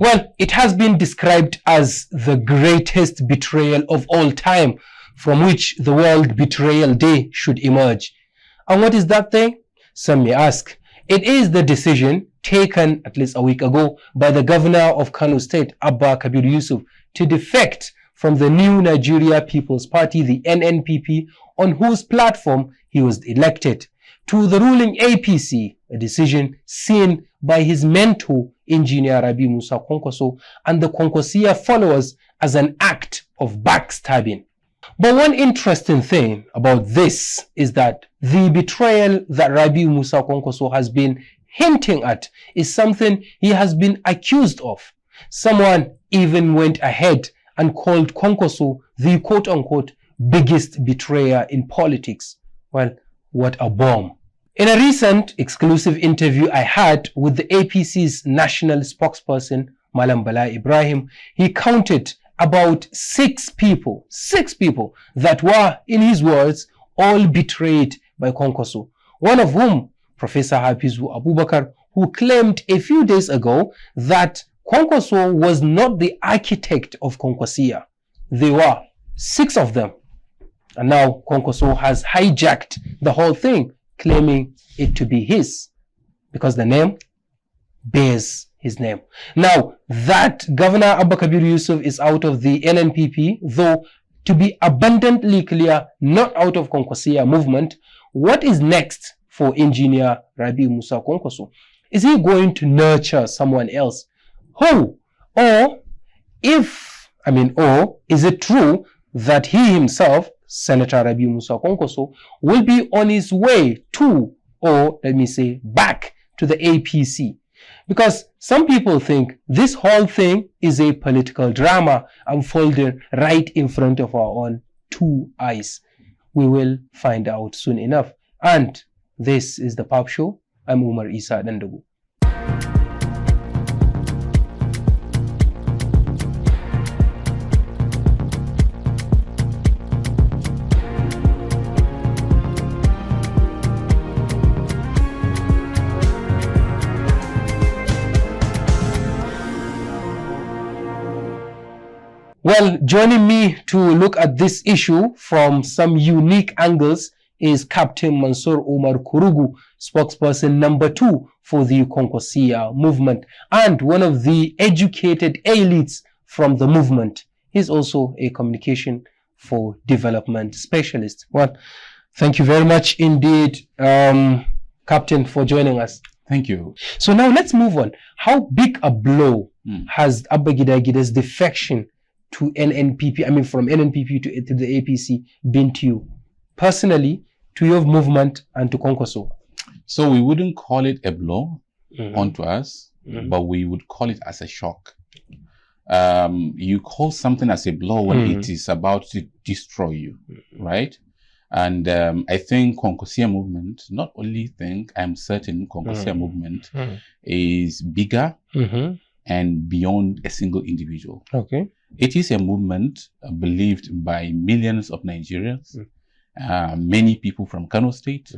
Well, it has been described as the greatest betrayal of all time, from which the World Betrayal Day should emerge. And what is that thing? Some may ask. It is the decision taken at least a week ago by the governor of Kano State, Abba Kabir Yusuf, to defect from the new Nigeria People's Party, the NNPP, on whose platform he was elected, to the ruling APC, a decision seen by his mentor, Engineer Rabi Musa Kwankwasiyya, and the Kwankwasiyya followers as an act of backstabbing. But one interesting thing about this is that the betrayal that Rabi Musa Kwankwasiyya has been hinting at is something he has been accused of. Someone even went ahead and called Kwankwasiyya the quote-unquote biggest betrayer in politics. Well, what a bomb. In a recent exclusive interview I had with the APC's national spokesperson, Malam Bala Ibrahim, he counted about six people that were, in his words, all betrayed by Kwankwasiyya. One of whom, Professor Hafizu Abubakar, who claimed a few days ago that Kwankwasiyya was not the architect of Kwankwasiyya. There were six of them. And now Kwankwasiyya has hijacked the whole thing, claiming it to be his, because the name bears his name. Now, that Governor Abba Kabir Yusuf is out of the NNPP, though to be abundantly clear, not out of Kwankwasiyya movement, what is next for Engineer Rabi Musa Kwankwasiyya? Is he going to nurture someone else? Who? Or is it true that he himself, Senator Rabi Musa Kwankwasiyya, will be on his way to, or let me say, back to the APC? Because some people think this whole thing is a political drama unfolding right in front of our own two eyes. We will find out soon enough. And this is the PAPShow. I'm Umar Isa Dandago. Well, joining me to look at this issue from some unique angles is Captain Mansur Umar Kurugu, spokesperson number 2 for the Kwankwasiyya movement and one of the educated elites from the movement. He's also a communication for development specialist. Well, thank you very much indeed, Captain, for joining us. Thank you. So now let's move on. How big a blow has Abba Gidagida's defection to NNPP, from NNPP to the APC been to you? Personally, to your movement and to Kwankwasiyya? So we wouldn't call it a blow onto us, but we would call it as a shock. You call something as a blow when it is about to destroy you, right? And I think Kwankwasiyya movement, not only think, I'm certain Kwankwasiyya movement is bigger and beyond a single individual. Okay. It is a movement believed by millions of Nigerians, many people from Kano State,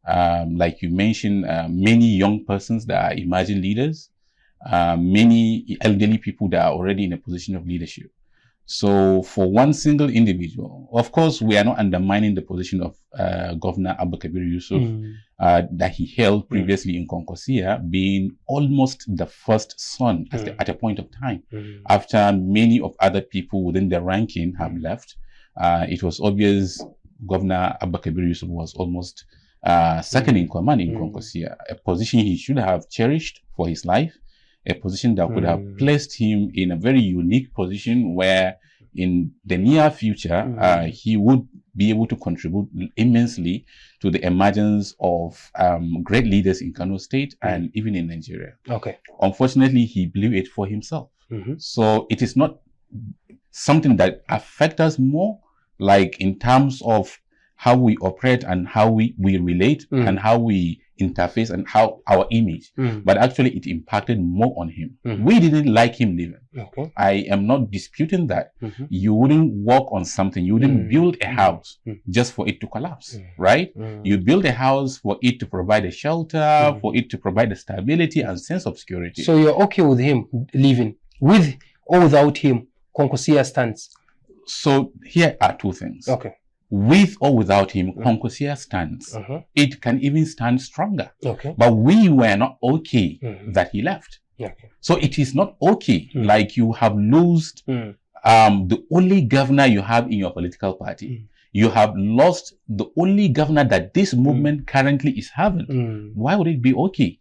like you mentioned, many young persons that are emerging leaders, many elderly people that are already in a position of leadership. So for one single individual, of course, we are not undermining the position of Governor Abba Kabir Yusuf that he held previously in Kwankwasiyya, being almost the first son at a point of time. After many of other people within the ranking have left, it was obvious Governor Abba Kabir Yusuf was almost second in command in Kwankwasiyya, a position he should have cherished for his life, a position that could have placed him in a very unique position where in the near future, he would be able to contribute immensely to the emergence of great leaders in Kano State and even in Nigeria. Okay. Unfortunately, he blew it for himself. So it is not something that affects us more, like in terms of how we operate and how we relate and how we interface and how our image, but actually it impacted more on him. We didn't like him leaving. Okay. I am not disputing that. You wouldn't work on something, you wouldn't build a house just for it to collapse, right? You build a house for it to provide a shelter, for it to provide a stability and sense of security. So you're okay with him leaving? With or without him, Kwankwasiyya stands. So here are two things. Okay. With or without him, Kwankwasiyya stands. It can even stand stronger. Okay. But we were not okay that he left. Okay. So it is not okay. Like you have lost the only governor you have in your political party. You have lost the only governor that this movement currently is having. Why would it be okay?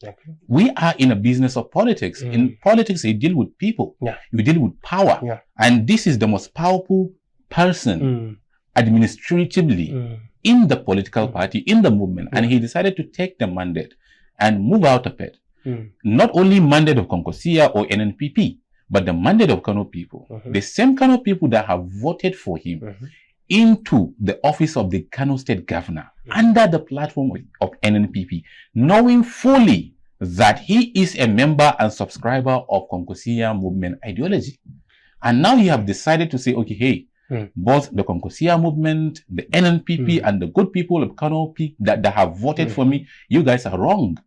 We are in a business of politics. In politics, you deal with people. You deal with power. And this is the most powerful person administratively in the political party, in the movement. And he decided to take the mandate and move out of it. Not only mandate of Kwankwasiyya or NNPP, but the mandate of Kano people. The same Kano people that have voted for him into the office of the Kano state governor under the platform of NNPP, knowing fully that he is a member and subscriber of Kwankwasiyya movement ideology. And now you have decided to say, okay, hey, both the Kwankwasiyya movement, the NNPP, and the good people of Kano that have voted for me, you guys are wrong.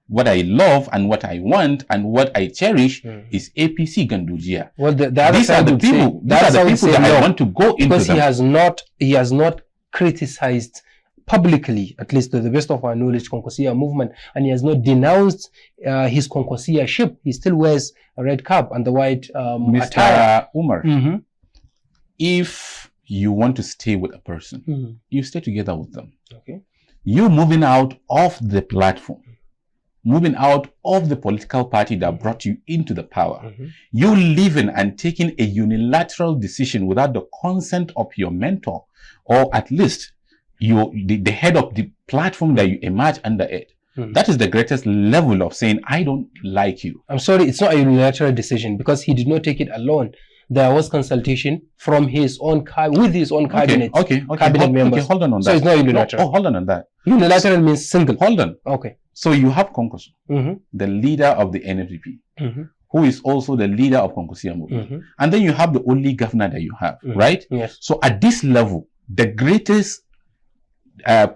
What I love and what I want and what I cherish is APC Gandujia. Well, these are the people that I want to go into. Because he has not criticized publicly, at least to the best of our knowledge, Kwankwasiyya movement, and he has not denounced his Kwankwasiyya ship. He still wears a red cap and the white Mr. attire. Umar, if you want to stay with a person, you stay together with them. Okay. You moving out of the platform, moving out of the political party that brought you into the power, you leaving and taking a unilateral decision without the consent of your mentor, or at least the head of the platform that you emerge under it. That is the greatest level of saying, I don't like you. I'm sorry, it's not a unilateral decision because he did not take it alone. There was consultation from his own with his own cabinet. Cabinet members. Okay, hold on that. So it's not unilateral. Hold on that. Unilateral means single. Hold on. Okay. So you have Kwankwasiyya, the leader of the NNPP, who is also the leader of Kwankwasiyya movement. And then you have the only governor that you have, right? Yes. So at this level, the greatest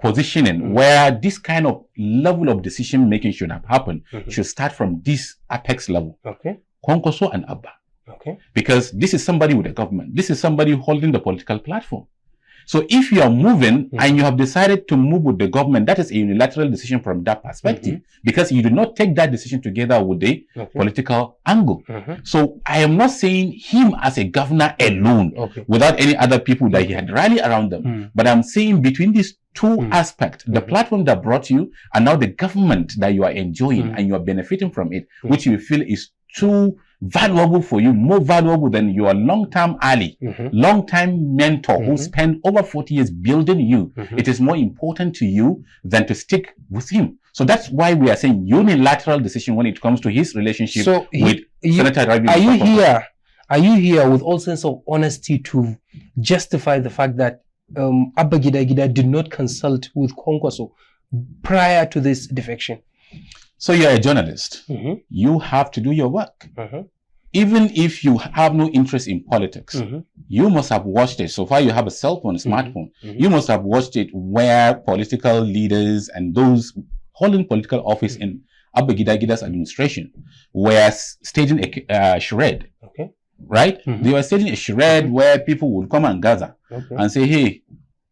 positioning where this kind of level of decision making should have happened should start from this apex level. Okay. Kwankwasiyya and Abba. Okay. Because this is somebody with a government. This is somebody holding the political platform. So if you are moving and you have decided to move with the government, that is a unilateral decision from that perspective, because you do not take that decision together with the political angle. So I am not saying him as a governor alone, without any other people that he had rallied around them. But I'm saying between these two aspects, the platform that brought you and now the government that you are enjoying and you are benefiting from it, which you feel is too valuable for you, more valuable than your long-term ally, long-time mentor who spent over 40 years building you. It is more important to you than to stick with him. So that's why we are saying unilateral decision when it comes to his relationship with Senator Rabi. Are you here with all sense of honesty to justify the fact that Abba Gida did not consult with Kwankwasiyya prior to this defection? So you're a journalist. You have to do your work. Even if you have no interest in politics, you must have watched it. So far you have a cell phone, a smartphone. You must have watched it where political leaders and those holding political office in Abba Gida's administration were staging a charade. Right? They were staging a charade where people would come and gather and say, hey,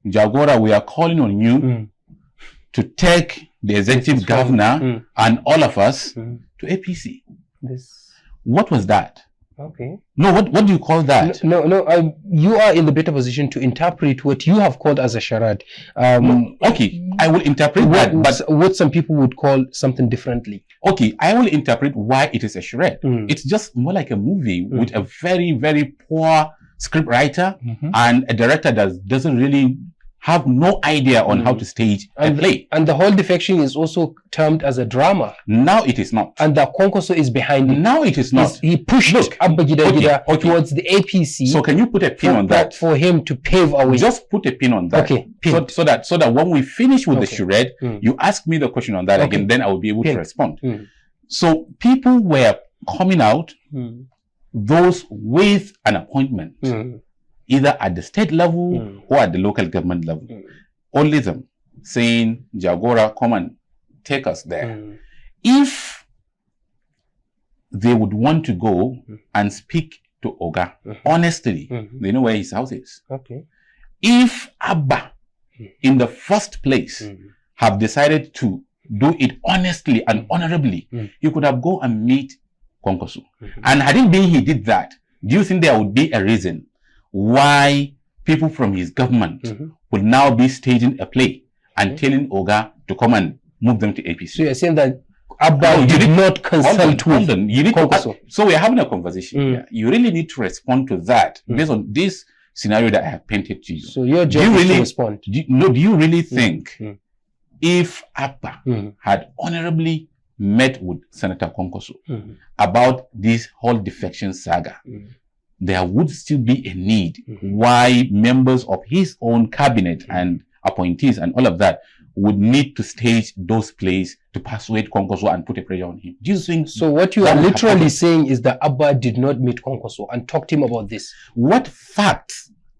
Jagora, we are calling on you to take the executive governor and all of us to APC. What was that? No, what do you call that? No, you are in the better position to interpret what you have called as a charade. Okay, I will interpret that, but what some people would call something differently. Okay, I will interpret why it is a charade. It's just more like a movie with a very, very poor script writer and a director that doesn't really have no idea on how to stage a play. And the whole defection is also termed as a drama. Now it is not. And the Kwankwasiyya is behind it. Now it is not. He pushed Abba Gida towards the APC. So can you put a pin on that? For him to pave a way. Just put a pin on that. Okay. So that when we finish with the charade, you ask me the question on that again, then I will be able to respond. So people were coming out, those with an appointment, either at the state level or at the local government level. Only them saying, Jagora, come and take us there. If they would want to go and speak to Oga honestly. They know where his house is. Okay. If Abba, in the first place, have decided to do it honestly and honorably, he could have go and meet Kwankwasiyya. And had it been he did that, do you think there would be a reason why people from his government would now be staging a play and telling Oga to come and move them to APC? So you're saying that Abba did not consult with Kwankwasiyya. So we're having a conversation here. You really need to respond to that based on this scenario that I have painted to you. So your job is to respond. Do you really think if Abba had honorably met with Senator Kwankwasiyya about this whole defection saga, there would still be a need why members of his own cabinet and appointees and all of that would need to stage those plays to persuade Kwankwasiyya and put a pressure on him? Do you think so? What you are literally saying is that Abba did not meet Kwankwasiyya and talk to him about this. What fact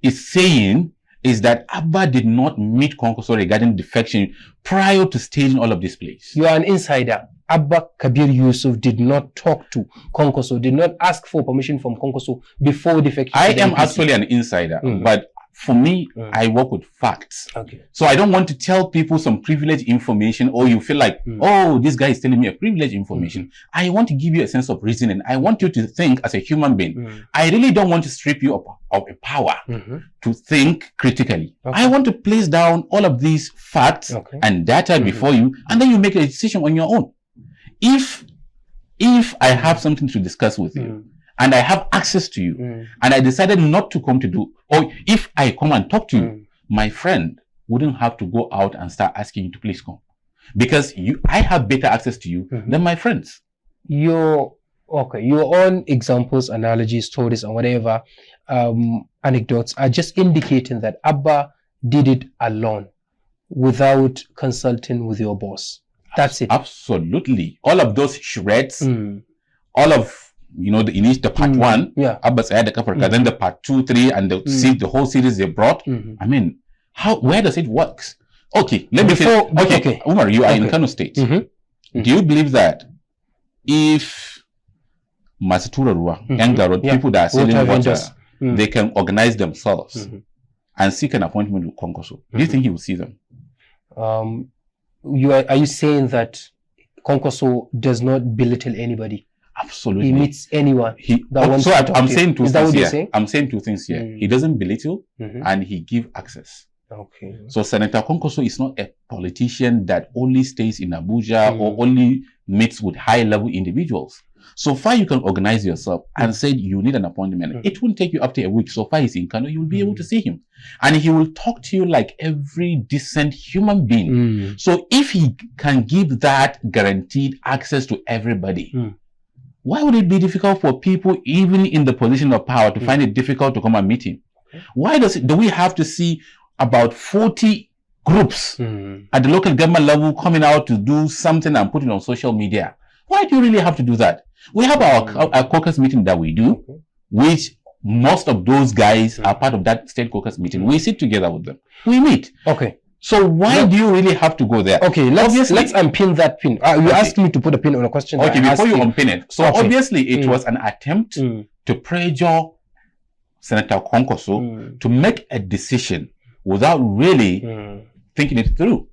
is saying is that Abba did not meet Kwankwasiyya regarding defection prior to staging all of these plays. You are an insider. Abba Kabir Yusuf did not talk to Kwankwasiyya, did not ask for permission from Kwankwasiyya before defection. I am actually an insider, but for me, I work with facts. Okay. So I don't want to tell people some privileged information, or you feel like, oh, this guy is telling me a privileged information. I want to give you a sense of reasoning. I want you to think as a human being. I really don't want to strip you of a power to think critically. I want to place down all of these facts and data before you, and then you make a decision on your own. If I have something to discuss with you, and I have access to you, and I decided not to come to do, or if I come and talk to you, my friend wouldn't have to go out and start asking you to please come. Because I have better access to you than my friends. Your own examples, analogies, stories, and whatever anecdotes are just indicating that Abba did it alone without consulting with your boss. That's it. Absolutely. All of those shreds, all of the part one, Abba said then the part 2, 3, and the whole series they brought. I mean, where does it work? Okay, let me say. Okay, Umar, you are in Kano State. Do you believe that if Masatura Ruwa, people that are selling water, they can organize themselves and seek an appointment with Kwankwasiyya, do you think he will see them? Are you saying that Kwankwasiyya does not belittle anybody? Absolutely. He meets anyone that wants to talk to him. Saying two Is that things what you're here. saying? I'm saying two things here. He doesn't belittle and he gives access. Okay. So Senator Kwankwasiyya is not a politician that only stays in Abuja or only meets with high-level individuals. So far you can organize yourself and say you need an appointment. It won't take you up to a week. So far he's in Kano, you'll be able to see him. And he will talk to you like every decent human being. So if he can give that guaranteed access to everybody, why would it be difficult for people, even in the position of power, to find it difficult to come and meet him? Why do we have to see about 40 groups at the local government level coming out to do something and put it on social media? Why do you really have to do that? We have our caucus meeting that we do, which most of those guys are part of that state caucus meeting. We sit together with them. We meet. Okay. So why do you really have to go there? Okay, let's unpin that pin. You asked me to put a pin on a question. Okay, before you unpin it. So obviously it was an attempt to pressure Senator Kwankwasiyya to make a decision without really thinking it through.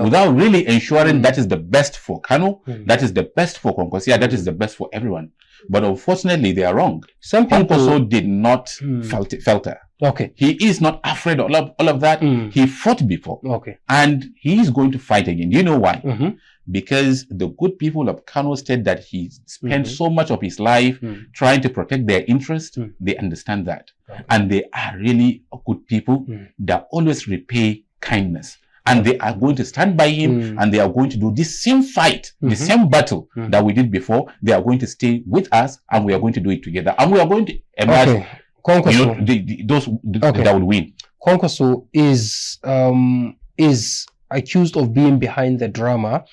Without really ensuring that is the best for Kano, that is the best for Kwankwasiyya, that is the best for everyone. But unfortunately, they are wrong. Some people Kwankwasiyya did not falter. Okay. He is not afraid of all of that. He fought before. Okay. And he is going to fight again. Do you know why? Because the good people of Kano State that he spent so much of his life trying to protect their interest, they understand that. And they are really good people that always repay kindness. And they are going to stand by him and they are going to do this same fight, the same battle that we did before. They are going to stay with us and we are going to do it together. And we are going to emerge, those that will win. Kwankwasiyya is accused of being behind the drama,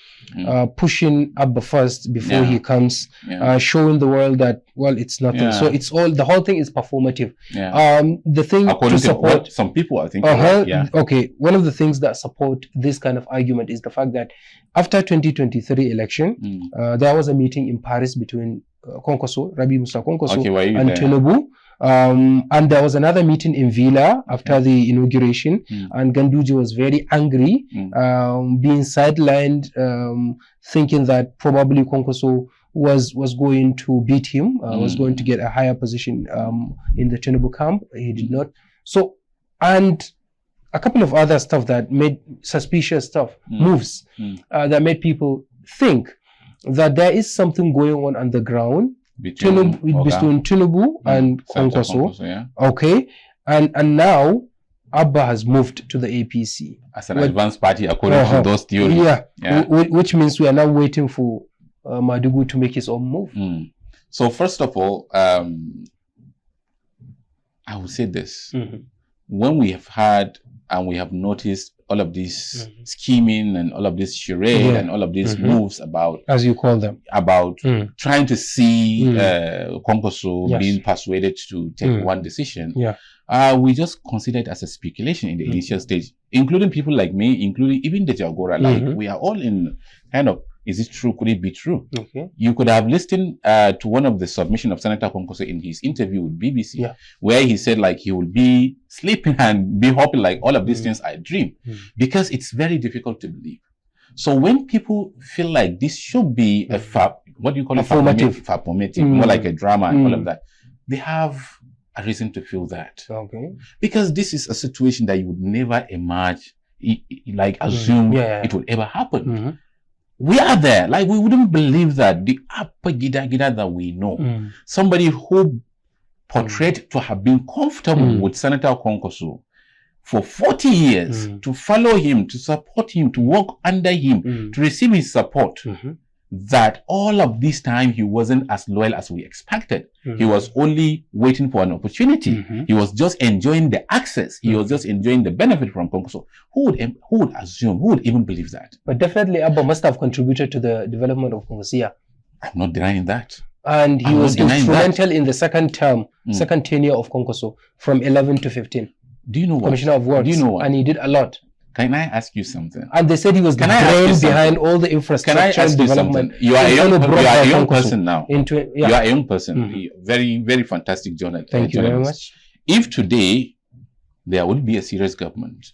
pushing Abba first before he comes, showing the world that, well, it's nothing. So it's the whole thing is performative. The thing according to support some people, I think. Okay, one of the things that support this kind of argument is the fact that after 2023 election, there was a meeting in Paris between Kwankwaso, Rabi Musa Kwankwaso, Okay, and Tinubu. And there was another meeting in Villa after the inauguration, and Ganduje was very angry, being sidelined, thinking that probably Kwankwaso was going to beat him, was going to get a higher position in the Tinubu camp. He did not. So, and a couple of other stuff that made suspicious stuff, moves, that made people think that there is something going on the ground between Tinubu and Kwankwaso. Yeah. Okay. And now Abba has moved to the APC. As an advanced party according to those theories. Yeah. Which means we are now waiting for Madugu to make his own move. So first of all, I will say this. When we have had and we have noticed all of this scheming and all of this charade and all of these moves about, as you call them, about trying to see Kwankwaso being persuaded to take one decision, we just consider it as a speculation in the initial stage, including people like me, including even the Jagora. Like, we are all in kind of, is it true? Could it be true? Okay. You could have listened to one of the submission of Senator Kwankwaso in his interview with BBC, where he said like he will be sleeping and be hoping like all of these things are a dream, because it's very difficult to believe. So when people feel like this should be a what do you call it? Performative, more like a drama and all of that, they have a reason to feel that. Okay. Because this is a situation that you would never imagine, like assume it would ever happen. We are there. Like, we wouldn't believe that the Abba Gida that we know, somebody who portrayed to have been comfortable with Senator Kwankwaso for 40 years, to follow him, to support him, to work under him, to receive his support, that all of this time he wasn't as loyal as we expected. He was only waiting for an opportunity. He was just enjoying the access. He was just enjoying the benefit from Kwankwaso. Who would assume, who would even believe that? But definitely Abba must have contributed to the development of Kwankwasiyya. I'm not denying that. And he was instrumental in the second term, second tenure of Kwankwaso from 11 to 15. Do you know what? Commissioner of Works. Do you know what? And he did a lot. Can I ask you something? And they said he was the brain behind all the infrastructure and development. You are a young person now. You are a young person. Very, very fantastic journalist. Thank you very much. If today there would be a serious government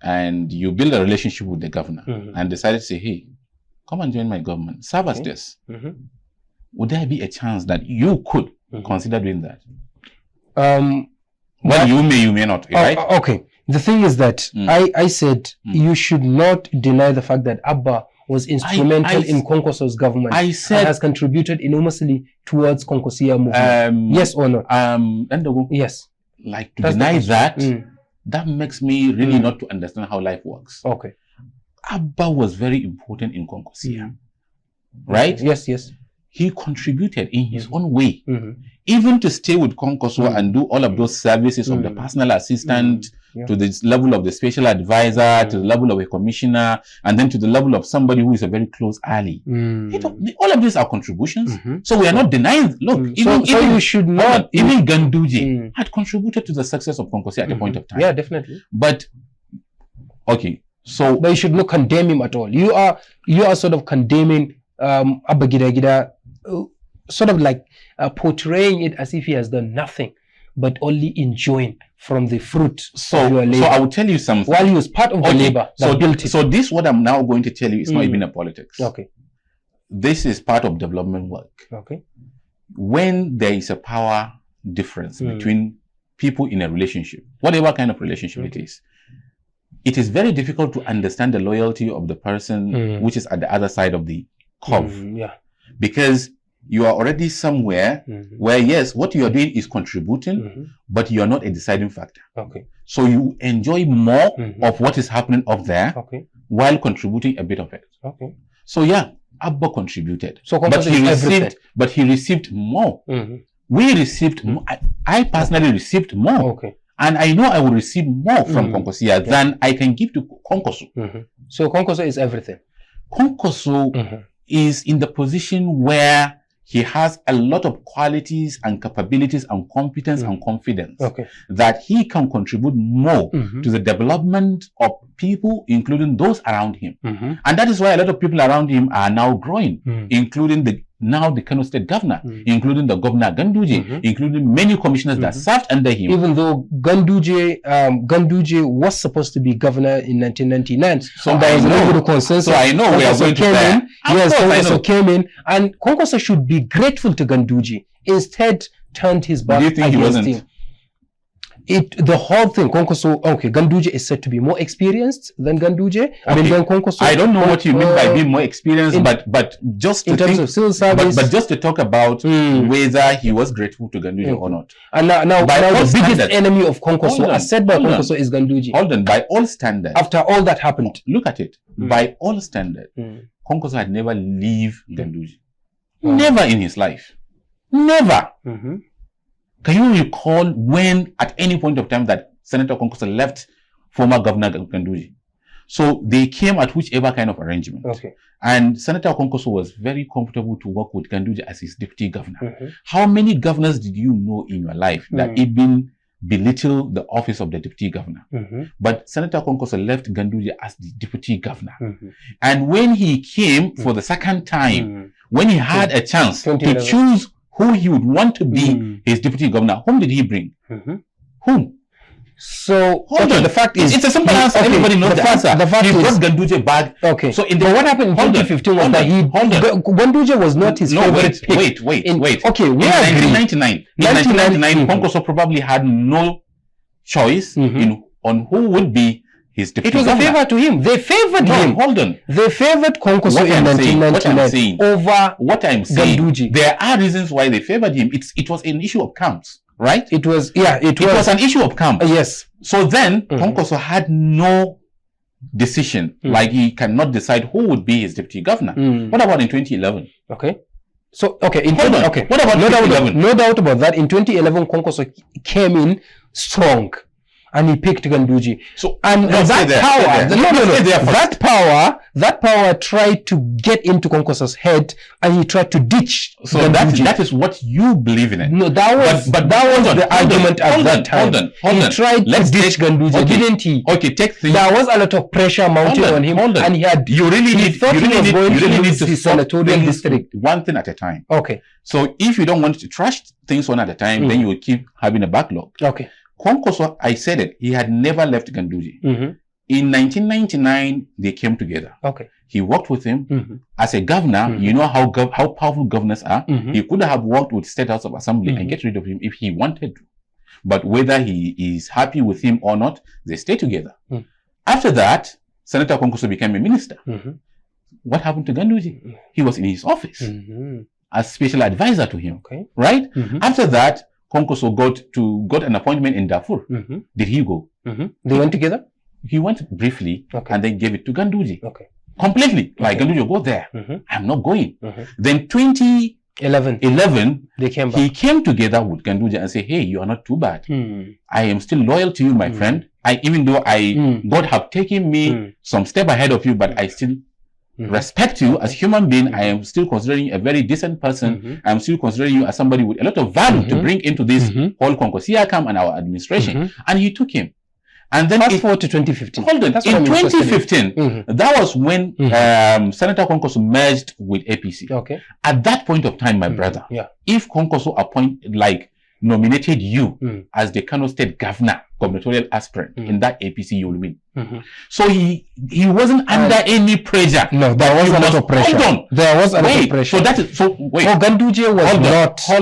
and you build a relationship with the governor and decided to say, hey, come and join my government, serve as this, would there be a chance that you could consider doing that? Well, you may not, right? Okay. The thing is that I said you should not deny the fact that Abba was instrumental in Kwankwaso's government. I said, and has contributed enormously towards Kwankwasiyya movement. Yes or no? Dandago, yes. Like, to deny that, that makes me really not to understand how life works. Okay. Abba was very important in Kwankwasiyya. Right? Yes, yes. He contributed in his own way. Even to stay with Kwankwaso and do all of those services of the personal assistant, to the level of the special advisor, to the level of a commissioner, and then to the level of somebody who is a very close ally. All of these are contributions. So we are not denying. Look, even you should not. Even Ganduje had contributed to the success of Kwankwasiyya at a point of time. Yeah, definitely. But okay, so but you should not condemn him at all. You are sort of condemning Abba Gida, sort of like portraying it as if he has done nothing, but only enjoying from the fruit of your labor. So I will tell you something. While he was part of the labor that built it. So this, what I'm now going to tell you, is not even a politics. Okay. This is part of development work. Okay. When there is a power difference between people in a relationship, whatever kind of relationship it is very difficult to understand the loyalty of the person which is at the other side of the curve. Because you are already somewhere where, yes, what you are doing is contributing, but you are not a deciding factor. Okay. So you enjoy more of what is happening up there while contributing a bit of it. Okay. So yeah, Abba contributed. So but he received more. We received more. I personally received more. Okay. And I know I will receive more from Kwankwasiyya than I can give to Kwankwaso. So Kwankwaso is everything. Kwankwaso is in the position where he has a lot of qualities and capabilities and competence and confidence that he can contribute more to the development of people, including those around him. And that is why a lot of people around him are now growing, including the now the Kano State governor, including the governor Ganduje, including many commissioners that served under him. Even though Ganduje was supposed to be governor in 1999, so there was a little bit of consensus. So I know we are going to that. Yes, Kwankwaso came in, and Kwankwaso should be grateful to Ganduje. Instead, turned his back against him. The whole thing, Kwankwaso, okay, Ganduje is said to be more experienced than Ganduje. Okay. I mean, then Kwankwaso, I don't know what you mean by being more experienced, but just to think, of civil service, but just to talk about whether he was grateful to Ganduje or not. And now the biggest enemy of Kwankwaso, as said by Kwankwaso, is Ganduje. Hold on, by all standards. After all that happened, look at it. By all standards, Kwankwaso had never leave Ganduje. Never in his life. Never. Can you recall when, at any point of time, that Senator Kwankwaso left former Governor Ganduje? So they came at whichever kind of arrangement. Okay. And Senator Kwankwaso was very comfortable to work with Ganduje as his deputy governor. How many governors did you know in your life that even belittle the office of the deputy governor? But Senator Kwankwaso left Ganduje as the deputy governor. And when he came for the second time, when he had a chance to choose who he would want to be his deputy governor, whom did he bring? Whom? So, the fact is, it's a simple answer. Everybody knows the answer. The fact he brought Ganduje back. Okay. So, but what happened in 2015 was that Ganduje was not his favorite pick. Wait. Okay, in 1999, Kwankwaso probably had no choice on who would be his deputy governor. It was a favor to him. They favored him. Hold on. They favored Kwankwaso in 1999 over what I'm saying. Ganduje. There are reasons why they favored him. It was an issue of camps, right? It was an issue of camps. Yes. So then Kwankwaso had no decision. Like he cannot decide who would be his deputy governor. What about in 2011? Okay. So what about 2011? No doubt about that. In 2011, Kwankwaso came in strong. And he picked Ganduje. So, and that power tried to get into Kwankwaso's head, and he tried to ditch. So that is what you believe in it. No, that was the argument at that time. He tried to ditch Ganduje, didn't he? Okay, take things. There was a lot of pressure mounting on him, and he had. You really need to his senatorial district one thing at a time. Okay. So if you don't want to trash things one at a time, then you will keep having a backlog. Okay. Kwankwaso, I said it, he had never left Ganduje. In 1999, they came together. Okay. He worked with him as a governor. You know how powerful governors are. He could have worked with State House of Assembly and get rid of him if he wanted to. But whether he is happy with him or not, they stay together. After that, Senator Kwankwaso became a minister. What happened to Ganduje? He was in his office as special advisor to him. Okay. Right? After that, Kwankwaso got an appointment in Darfur. Did he go? They went together? He went briefly and then gave it to Ganduje. Okay. Completely. Like Ganduje, go there. I'm not going. Then 2011, they came back. He came together with Ganduje and said, hey, you are not too bad. I am still loyal to you, my friend. Even though God have taken me some step ahead of you, but I still respect you as human being. I am still considering you a very decent person. I am still considering you as somebody with a lot of value to bring into this whole Kwankwasiyya camp and our administration. And he took him. And then fast forward to 2015. Hold on. In 2015, that was when Senator Kwankwaso merged with APC. Okay. At that point of time, my brother, if Kwankwaso nominated you as the Kano State governor, gubernatorial aspirant in that APC, you will win. So he wasn't under any pressure. No, there was a lot of pressure. Hold on. There was a lot of pressure. Ganduje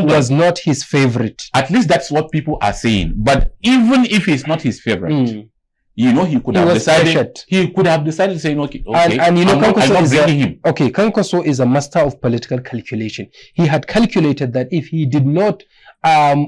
was not his favorite. At least that's what people are saying. But even if he's not his favorite, you know, he could have decided. He could have decided saying, okay, and you know, Kwankwaso is a master of political calculation. He had calculated that if he did not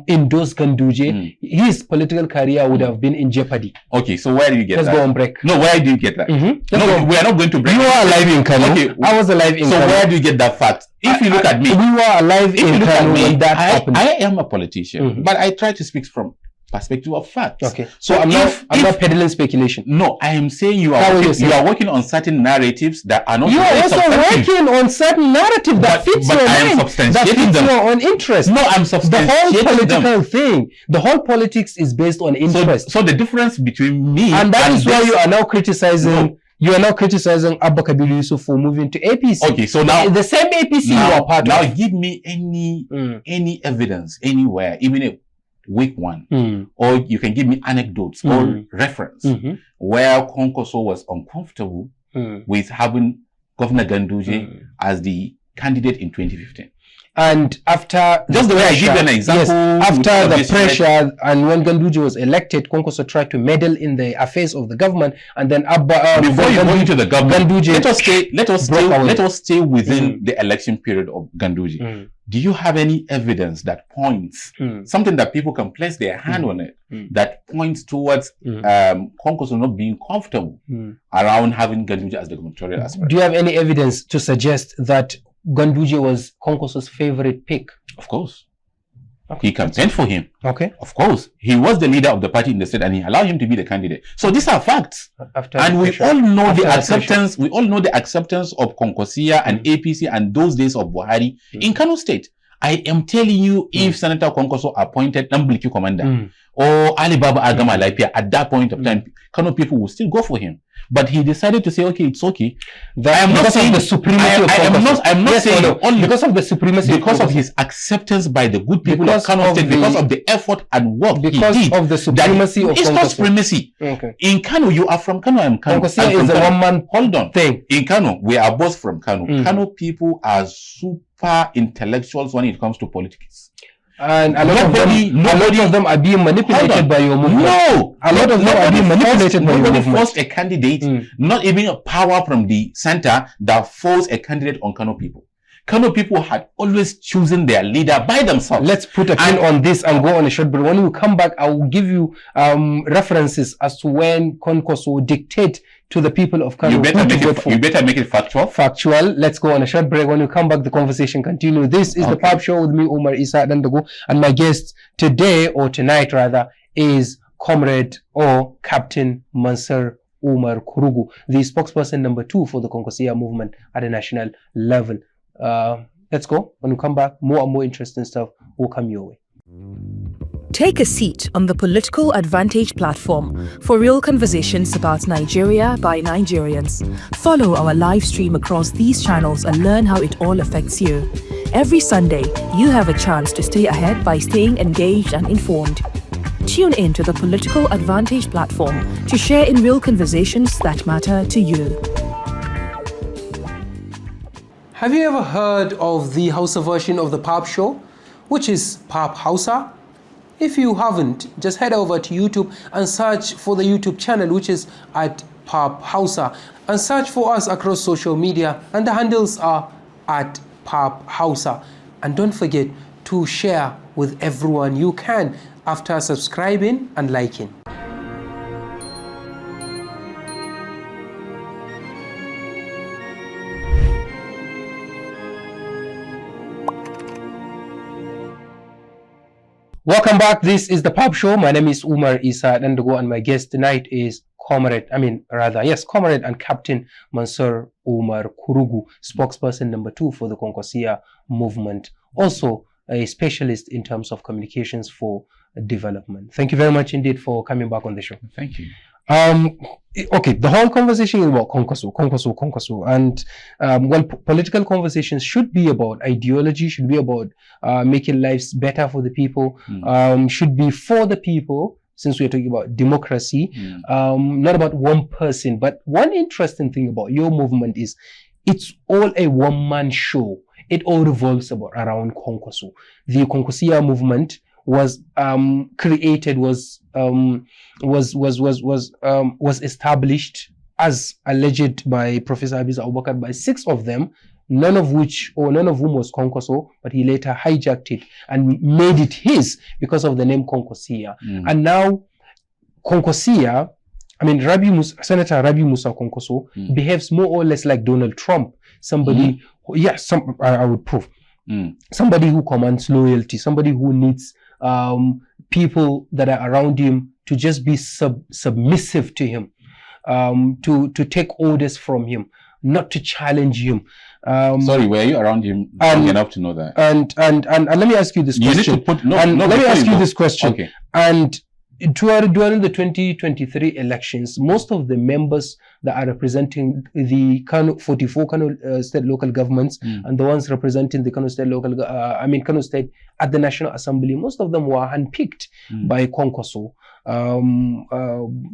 endorse Ganduje, his political career would have been in jeopardy. Okay, so where do you get that? Let's go on break. No, where do you get that? No, we are not going to break. You were alive in Kano. Okay, I was alive in Kano. So where do you get that fact? If you look at me, we were alive in Kano when that happened. I am a politician, but I try to speak from perspective of facts. Okay, so I'm not peddling speculation. No, I am saying you are working on certain narratives that are not. You are also working on certain narrative that fits your mind, that fits your own interest. No, I'm substantiating the whole political thing. The whole politics is based on interest. So the difference between me and that is why you are now criticizing You are now criticizing Abba Kabir Yusuf for moving to APC. Okay, so now the same APC you are part now of. give me any evidence anywhere, even a weak one, or you can give me anecdotes or reference where Kwankwaso was uncomfortable with having Governor Ganduje as the candidate in 2015. And after just the way I give an example, yes, after the pressure, and when Ganduje was elected, Kwankwaso tried to meddle in the affairs of the government, and then Abba. Before you go into the government, Ganduje let us stay within the election period of Ganduje. Do you have any evidence that points something that people can place their hand on it that points towards Kwankwaso not being comfortable around having Ganduje as the gubernatorial aspirant? Do you have any evidence to suggest that Ganduje was Kwankwaso's favorite pick? Of course. Okay. He campaigned for him. Okay. Of course. He was the leader of the party in the state and he allowed him to be the candidate. So these are facts. And we all know the acceptance. We all know the acceptance of Kwankwasiyya and APC and those days of Buhari in Kano State. I am telling you, if Senator Kwankwaso appointed Nambliki commander or Ali Baba Agama Laipia at that point of time, Kano people will still go for him. But he decided to say, okay, it's okay. I am not saying the supremacy of Kwankwaso. I'm not saying only because of the supremacy, because of his acceptance by the good people of Kano State, because of the effort and work he did. Of the supremacy of Kwankwaso. It's not supremacy. Okay. In Kano, you are from Kano, I'm Kano. Kwankwaso is a one-man Hold on. thing. In Kano, we are both from Kano. Kano people are super intellectuals when it comes to politics. And a lot of them are being manipulated by your movement. No! A lot of them are being manipulated by your movement. Nobody forced a candidate, not even a power from the center that forced a candidate on Kano people. Kano people had always chosen their leader by themselves. Let's put a pin on this and go on a short break. When we come back, I will give you references as to when Kwankwaso will dictate to the people of Kano. You better make it factual. Factual. Let's go on a short break. When we come back, the conversation continues. This is the PAPShow with me, Umar Dandago, and my guest today, or tonight rather, is Comrade or Captain Mansur Umar Kurugu, the spokesperson number 2 for the Kwankwasiyya movement at a national level. Let's go. When we come back, more and more interesting stuff will come your way. Take a seat on the Political Advantage platform for real conversations about Nigeria by Nigerians. Follow our live stream across these channels and learn how it all affects you. Every Sunday, you have a chance to stay ahead by staying engaged and informed. Tune in to the Political Advantage platform to share in real conversations that matter to you. Have you ever heard of the Hausa version of the PAPShow, which is Pap Hausa? If you haven't, just head over to YouTube and search for the YouTube channel, which is at Pap Hausa, and search for us across social media, and the handles are at Pap Hausa. And don't forget to share with everyone you can after subscribing and liking. Welcome back. This is the PAPShow. My name is Umar Dandago, and my guest tonight is Comrade and Captain Mansur Umar Kurugu, spokesperson number 2 for the Kwankwasiyya movement. Also a specialist in terms of communications for development. Thank you very much indeed for coming back on the show. Thank you. Okay, the whole conversation is about Kwankwaso, and well, political conversations should be about ideology, should be about making lives better for the people, should be for the people, since we're talking about democracy, not about one person. But one interesting thing about your movement is it's all a one-man show. It all revolves around Kwankwaso. The Kwankwasiyya movement was created, was established as alleged by Professor Abba Kabir by 6 of them, none of whom was Kwankwaso, but he later hijacked it and made it his because of the name Kwankwasiyya. And now Kwankwasiyya, I mean Senator Rabi Musa Kwankwaso behaves more or less like Donald Trump, somebody I would prove. Somebody who commands loyalty, somebody who needs people that are around him to just be submissive to him, to take orders from him, not to challenge him. Sorry, were you around him long enough to know that? And let me ask you this question. You need to put, let me ask you this question. Okay. And during the 2023 elections, most of the members that are representing the 44 Kano state local governments and the ones representing the Kano state Kano state at the National Assembly, most of them were handpicked by Kwankwasiyya.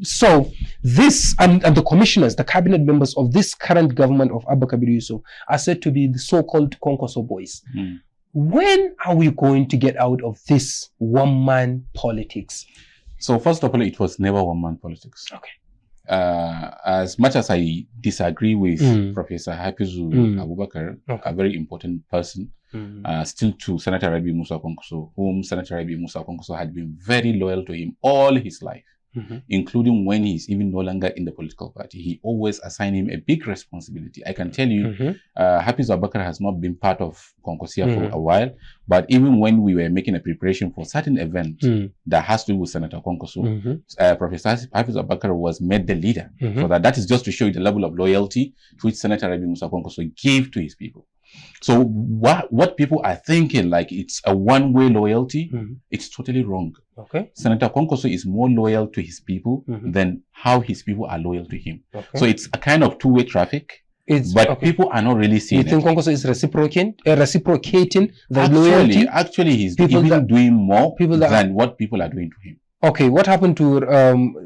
So this and the commissioners, the cabinet members of this current government of Abba Kabir Yusuf are said to be the so-called Kwankwasiyya boys. When are we going to get out of this one-man politics? So first of all, it was never one-man politics. Okay. As much as I disagree with Professor Hafizu Abubakar, a very important person, still to Senator Rabi Musa Kwankwaso, whom Senator Rabi Musa Kwankwaso had been very loyal to him all his life, including when he's even no longer in the political party. He always assigned him a big responsibility. I can tell you, Hafizu Abubakar has not been part of Kwankwasiyya for a while, but even when we were making a preparation for certain event that has to do with Senator Kwankwaso, Professor Hafizu Abubakar was made the leader. So that is just to show you the level of loyalty which Senator Rabi Musa Kwankwaso gave to his people. So what people are thinking like it's a one-way loyalty, it's totally wrong. Okay. Senator Kwankwaso is more loyal to his people than how his people are loyal to him. Okay. So it's a kind of two-way traffic. But people are not really seeing it. You think Kwankwaso is reciprocating the loyalty? Actually, he's even doing more than what people are doing to him. Okay, what happened to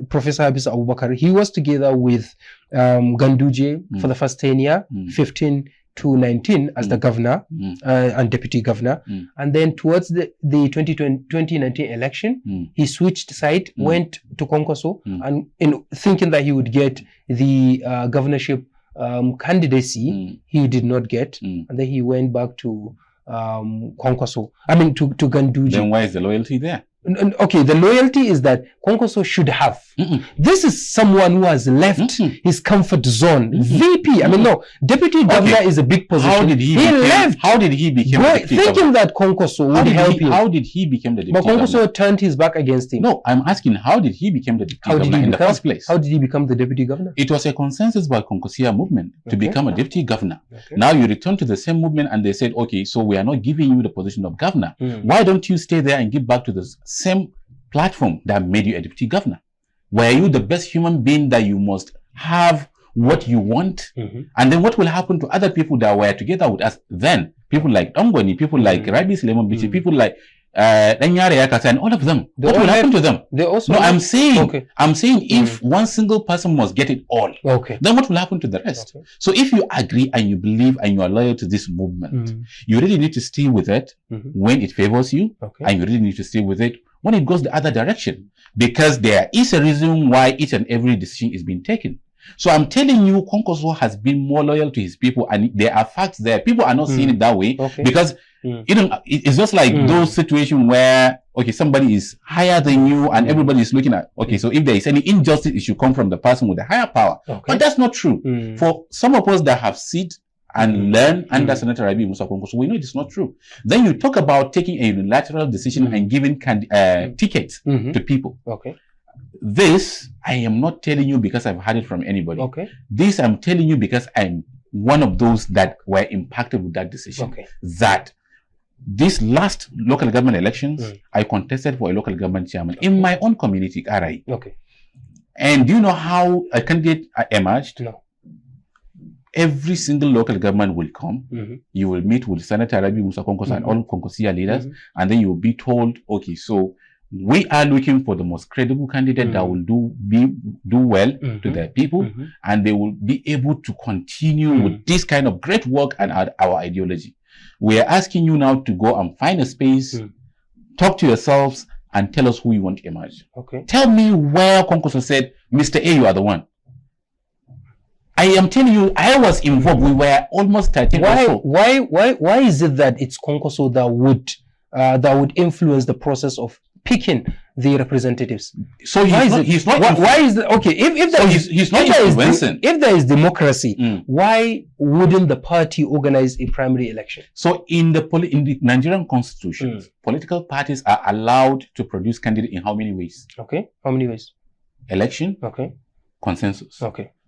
Professor Hafizu Abubakar? He was together with Ganduje for the first 10 years, 15 to 19 as the governor and deputy governor. And then towards the 2019 election, he switched side, went to Kwankwasiyya, and in thinking that he would get the governorship candidacy, he did not get. And then he went back to Kwankwasiyya. To Ganduje. Then why is the loyalty there? Okay, the loyalty is that Kwankwasiyya should have. This is someone who has left his comfort zone. VP, deputy governor is a big position. How did he left. How did he become the deputy thinking governor? that Kwankwasiyya would help him. How did he become the deputy governor? But governor? Kwankwasiyya turned his back against him. No, I'm asking, how did he become the deputy governor in the first place? How did he become the deputy governor? It was a consensus by Kwankwasiyya movement to become a deputy governor. Now you return to the same movement and they said, okay, so we are not giving you the position of governor. Why don't you stay there and give back to the same platform that made you a deputy governor? Were you the best human being that you must have what you want? And then what will happen to other people that were together with us then? People like Dongoni, people like Rabi Suleiman Bichi, people like Danyare Yakasa, and all of them. What will happen to them? They also I'm saying if one single person must get it all, then what will happen to the rest? So if you agree and you believe and you are loyal to this movement, you really need to stay with it when it favors you, and you really need to stay with it when it goes the other direction, because there is a reason why each and every decision is being taken. So I'm telling you, Kwankwasiyya has been more loyal to his people, and there are facts there. People are not seeing it that way because it's just like those situations where somebody is higher than you and everybody is looking at so if there is any injustice, it should come from the person with the higher power. But that's not true. For some of us that have sit and learn under Senator Rabi Musa Kwankwaso, we know it is not true. Then you talk about taking a unilateral decision and giving tickets to people. This, I am not telling you because I've heard it from anybody. This I'm telling you because I'm one of those that were impacted with that decision. That this last local government elections, I contested for a local government chairman in my own community, RI. And do you know how a candidate emerged? No. Every single local government will come. You will meet with Senator Rabi Musa Kwankwaso and all Kwankwasiyya leaders, and then you will be told, okay, so we are looking for the most credible candidate that will do well to their people, and they will be able to continue with this kind of great work and our ideology. We are asking you now to go and find a space, talk to yourselves, and tell us who you want to emerge. Tell me where Kwankwasiyya said, Mr. A, you are the one. I am telling you, I was involved. We were almost 13 Why is it that it's Kwankwasiyya that would influence the process of picking the representatives? So he's not why is that? Okay, if there is democracy, why wouldn't the party organize a primary election? So in the Nigerian constitution, political parties are allowed to produce candidates in how many ways? How many ways? Election. Consensus.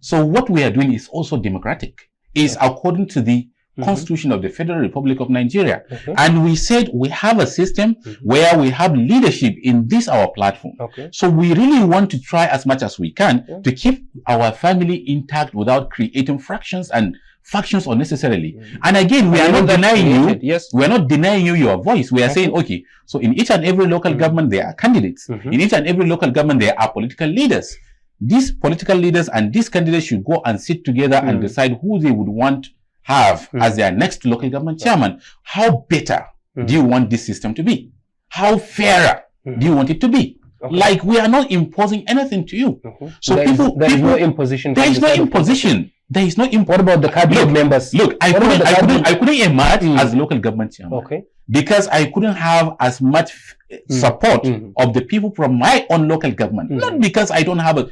So what we are doing is also democratic. Is according to the Constitution of the Federal Republic of Nigeria. And we said we have a system where we have leadership in this our platform. So we really want to try as much as we can to keep our family intact without creating fractions and factions unnecessarily. And again, we are not denying you. Yes. We are not denying you your voice. We are saying, okay, so in each and every local government, there are candidates. In each and every local government, there are political leaders. These political leaders and these candidates should go and sit together and decide who they would want have as their next local government chairman. How better do you want this system to be? How fairer do you want it to be? Like, we are not imposing anything to you. So there is no imposition. There is no imposition. There is no What about the cabinet members? Look, I couldn't emerge as local government chairman. Because I couldn't have as much support of the people from my own local government. Not because I don't have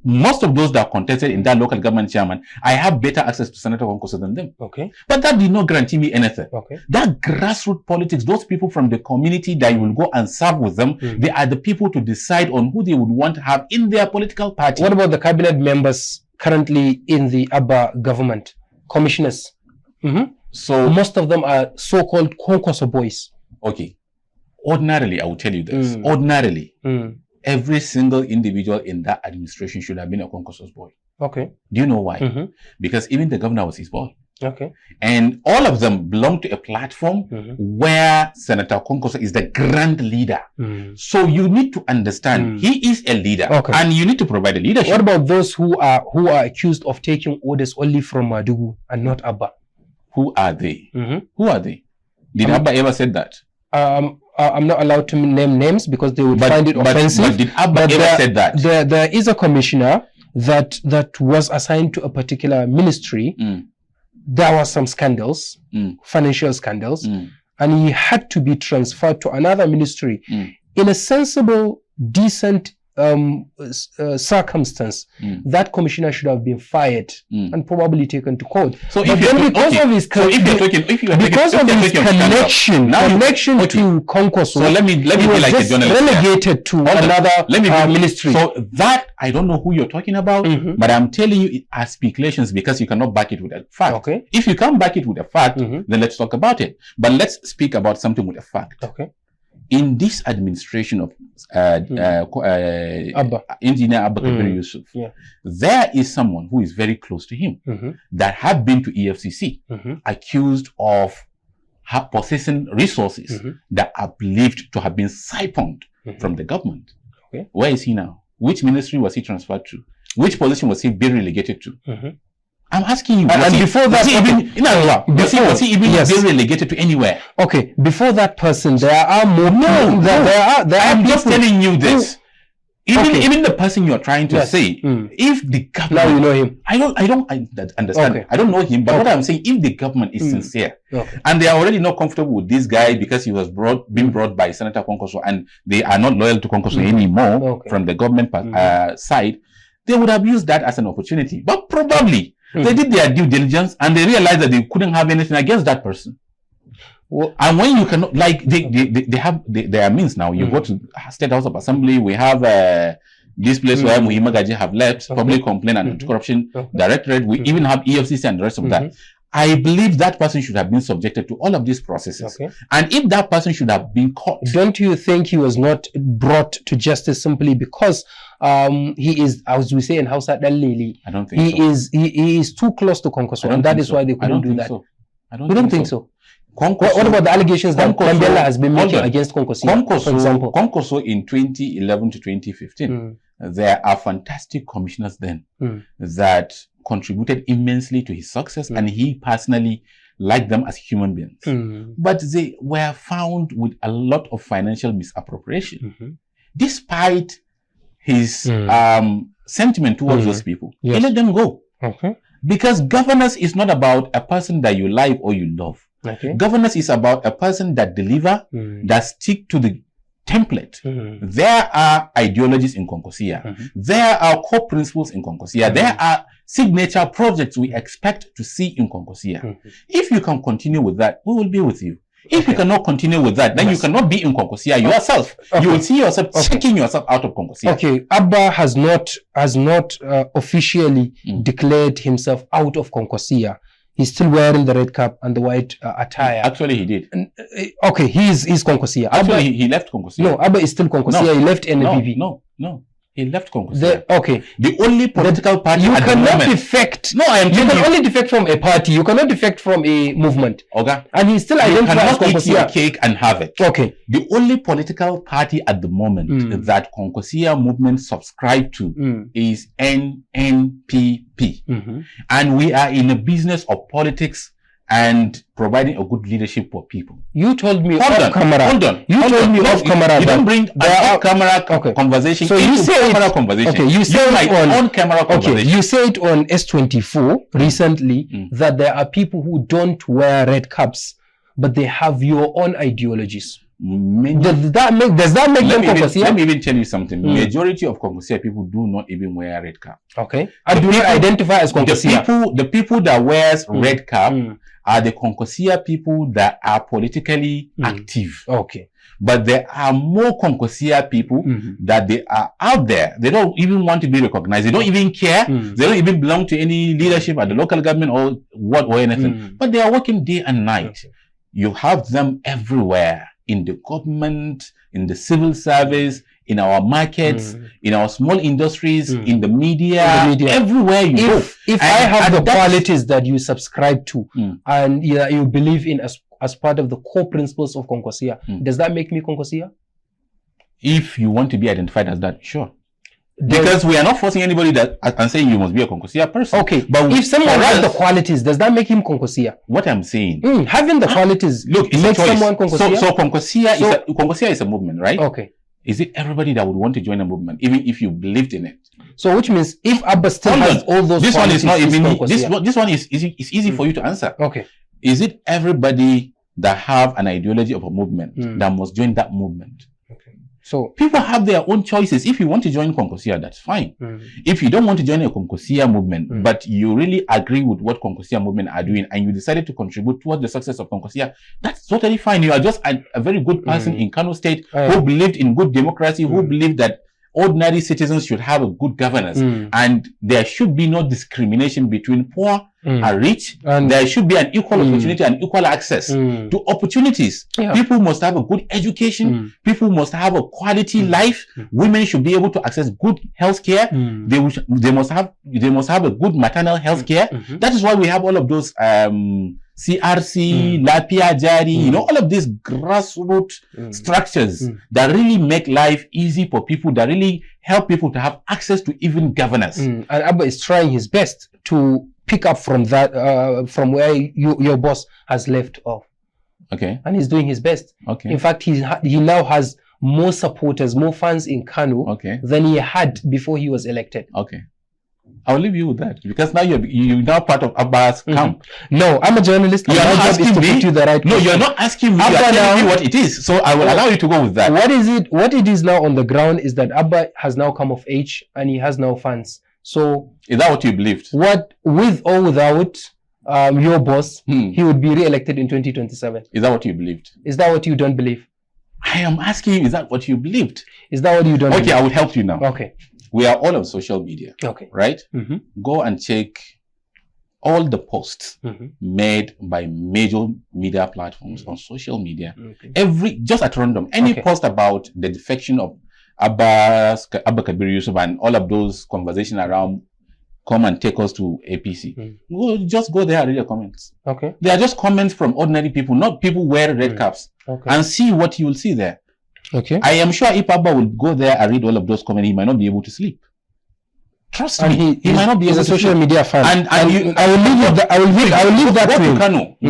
most of those that are contested in that local government chairman, I have better access to Senator Kwankwasiyya than them. But that did not guarantee me anything. That grassroots politics, those people from the community that you will go and serve with them, they are the people to decide on who they would want to have in their political party. What about the cabinet members currently in the Abba government? Commissioners. So most of them are so-called Kwankwasiyya boys. Okay. Ordinarily, I will tell you this. Ordinarily, every single individual in that administration should have been a Kwankwasiyya's boy. Do you know why? Because even the governor was his boy. And all of them belong to a platform where Senator Kwankwasiyya is the grand leader. So you need to understand he is a leader, and you need to provide a leadership. What about those who are accused of taking orders only from Madugu and not Abba? Who are they? Who are they? Did Abba ever said that? I'm not allowed to name names because they would find it offensive. But did Abba ever said that? There is a commissioner that was assigned to a particular ministry. There were some scandals, financial scandals, and he had to be transferred to another ministry in a sensible, decent circumstance. That commissioner should have been fired and probably taken to court. So because of his connection to Kwankwasiyya, so let me be like a journalist, relegated to another ministry. So that I don't know who you're talking about, but I'm telling you it are speculations because you cannot back it with a fact. If you can't back it with a fact, then let's talk about it. But let's speak about something with a fact. In this administration of Engineer Abba Kabir Yusuf, there is someone who is very close to him that had been to EFCC accused of possessing resources that are believed to have been siphoned from the government. Where is he now? Which ministry was he transferred to? Which position was he being relegated to? I'm asking you. And before that, was he even being relegated to anywhere? Before that person, there are more. I'm just telling you this. Even the person you're trying to say, if the government, now you know him. I don't understand. I don't know him, but what I'm saying, if the government is sincere, and they are already not comfortable with this guy because he was being brought by Senator Kwankwasiyya, and they are not loyal to Kwankwasiyya anymore from the government side, they would have used that as an opportunity. But probably they did their due diligence and they realized that they couldn't have anything against that person. And when you cannot, like, they have their means now. You go to State House of Assembly, we have this place where Muhimma Gaji have left, Public Complaint and Anti-Corruption Directorate. We even have EFCC and the rest of that. I believe that person should have been subjected to all of these processes. And if that person should have been caught. Don't you think he was not brought to justice simply because he is, as we say in Hausa, Dalili? I don't think so. He is too close to Kwankwasiyya, and that is why they couldn't do that. I don't think so. What about the allegations that Mandela has been making against Kwankwasiyya, for example? Kwankwasiyya in 2011 to 2015, there are fantastic commissioners then that contributed immensely to his success, and he personally liked them as human beings. But they were found with a lot of financial misappropriation. Despite his sentiment towards those people, he let them go. Because governance is not about a person that you like or you love. Governance is about a person that deliver, that stick to the template. There are ideologies in Kwankwasiyya. There are core principles in Kwankwasiyya. There are signature projects we expect to see in Kwankwasiyya. If you can continue with that, we will be with you. If you cannot continue with that, then you cannot be in Kwankwasiyya yourself. You will see yourself checking yourself out of Kwankwasiyya. Abba has not officially declared himself out of Kwankwasiyya. He's still wearing the red cap and the white attire. Actually, he did. Okay, he's Kwankwasiyya. Actually, he left Kwankwasiyya. No, Abba is still Kwankwasiyya. No. He left NNPP. No. He left Kwankwasiyya. Okay. The only political party you at the cannot moment. defect. No, I am You telling can you. only defect from a party. You cannot defect from a movement. Okay. And he still You identifies as cannot eat your Kwankwasiyya. cake and have it. Okay. The only political party at the moment that Kwankwasiyya movement subscribe to is NNPP. And we are in a business of politics and providing a good leadership for people. You told me Hold off camera. Hold on. You told me off camera. You don't bring an off-camera conversation So you say camera conversation. Okay, you say my on on-camera conversation. Okay, you said on S24 recently that there are people who don't wear red caps, but they have your own ideologies. Does that make them Kwankwasiyya? Let me even tell you something. Majority of Kwankwasiyya people do not even wear red cap. Okay. I do not identify as Kwankwasiyya. The people that wears red cap are the Kwankwasiyya people that are politically active. Okay. But there are more Kwankwasiyya people that they are out there. They don't even want to be recognized. They don't even care. They don't even belong to any leadership at the local government or what or anything. But they are working day and night. Okay. You have them everywhere. In the government, in the civil service, in our markets, in our small industries, in the media, everywhere you go. If I have the qualities that you subscribe to and you believe in as part of the core principles of Kwankwasiyya, does that make me Kwankwasiyya? If you want to be identified as that, sure. Because we are not forcing anybody that and saying you must be a Kwankwasiyya person. Okay, but if someone has the qualities, does that make him Kwankwasiyya? What I'm saying, having the qualities, look, it's makes a choice. Someone Kwankwasiyya. So Kwankwasiyya is a movement, right? Okay. Is it everybody that would want to join a movement, even if you believed in it? So, which means if Abba still has all those this qualities, one is not even this one is easy for you to answer. Okay. Is it everybody that have an ideology of a movement that must join that movement? Okay. So people have their own choices. If you want to join Kwankwasiyya, that's fine. If you don't want to join a Kwankwasiyya movement, but you really agree with what Kwankwasiyya movement are doing and you decided to contribute towards the success of Kwankwasiyya, that's totally fine. You are just a very good person in Kano State who believed in good democracy, who believed that ordinary citizens should have a good governance and there should be no discrimination between poor and rich, and there should be an equal opportunity and equal access to opportunities. People must have a good education. People must have a quality life. Women should be able to access good health care. They must have a good maternal health care. That is why we have all of those CRC, Lapia Jari, all of these grassroots structures that really make life easy for people, that really help people to have access to even governance. And Abba is trying his best to pick up from that, from where your boss has left off. Okay. And he's doing his best. Okay. In fact, he now has more supporters, more fans in Kano than he had before he was elected. Okay. I'll leave you with that because now you're now part of Abba's camp. No, I'm a journalist. You're not asking me. No, you're not asking me. You're telling me what it is. So I will allow you to go with that. What is it? What it is now on the ground is that Abba has now come of age and he has now fans. So is that what you believed? What, with or without your boss, he would be re-elected in 2027. Is that what you believed? Is that what you don't believe? I am asking you, is that what you believed? Is that what you don't believe? Okay, I will help you now. Okay. We are all on social media. Okay. Right? Go and check all the posts made by major media platforms on social media. Just at random, any post about the defection of Abba Kabir Yusuf and all of those conversations around come and take us to APC. Just go there and read the comments. Okay. They are just comments from ordinary people, not people wearing red caps. Okay. And see what you will see there. Okay. I am sure if Abba will go there and read all of those comments, he might not be able to sleep. Trust me, he might not be able to sleep. He's a social media fan. I will leave that to you.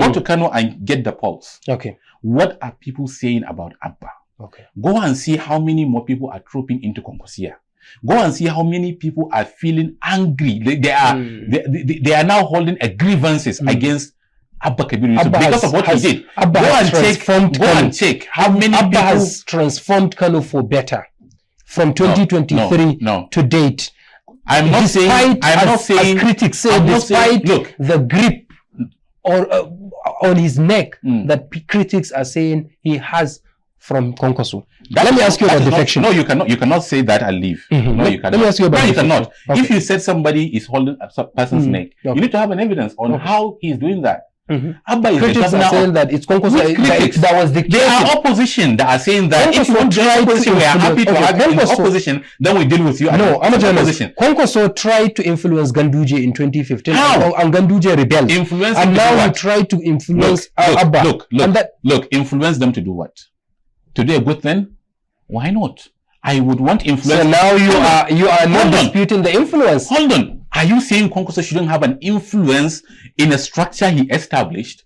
Go to Kano and get the pulse. Okay. What are people saying about Abba? Okay. Go and see how many more people are trooping into Kwankwasiyya. Go and see how many people are feeling angry. They are now holding a grievances against Abba Kabir Yusuf because of what he did. Go and check how many people has transformed Kano for better from 2023 to date. I'm not saying. As critics say, despite the grip on his neck that critics are saying he has from Kwankwaso. Let me ask you about defection. No, you cannot say that and leave. No, you cannot. Let me ask you about defection. No, you cannot. Okay. If you said somebody is holding a person's neck, you need to have an evidence on how he is doing that. Abba is critics the are saying that it's Kwankwaso that was dictating. There are opposition that are saying that if you want to opposition, we are happy to have in opposition, then we deal with you. No, I'm a journalist. Kwankwaso tried to influence Ganduje in 2015. How? And Ganduje rebelled. Influence and now you try to influence Abba. Look, influence them to do what? To do a good thing? Why not? I would want influence. So now you are not disputing the influence. Hold on. Are you saying Kwankwaso shouldn't have an influence in a structure he established?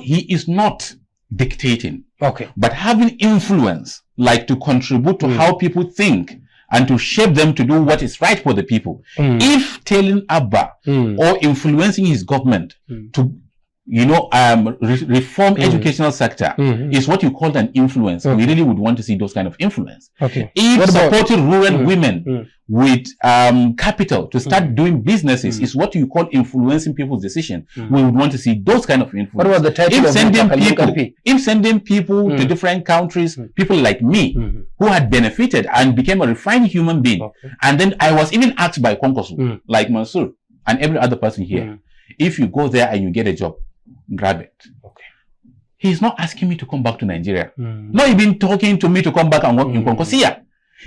He is not dictating. Okay. But having influence, like to contribute to how people think and to shape them to do what is right for the people. If telling Abba or influencing his government to reform educational sector is what you call an influence. We really would want to see those kind of influence. Okay. If supporting rural women with capital to start doing businesses is what you call influencing people's decision, we would want to see those kind of influence. What about the title of sending people to different countries, people like me who had benefited and became a refined human being, and then I was even asked by Kwankwaso, like Mansur and every other person here, if you go there and you get a job, grab it. Okay. He's not asking me to come back to Nigeria. Not even talking to me to come back and work in Kwankwasiyya.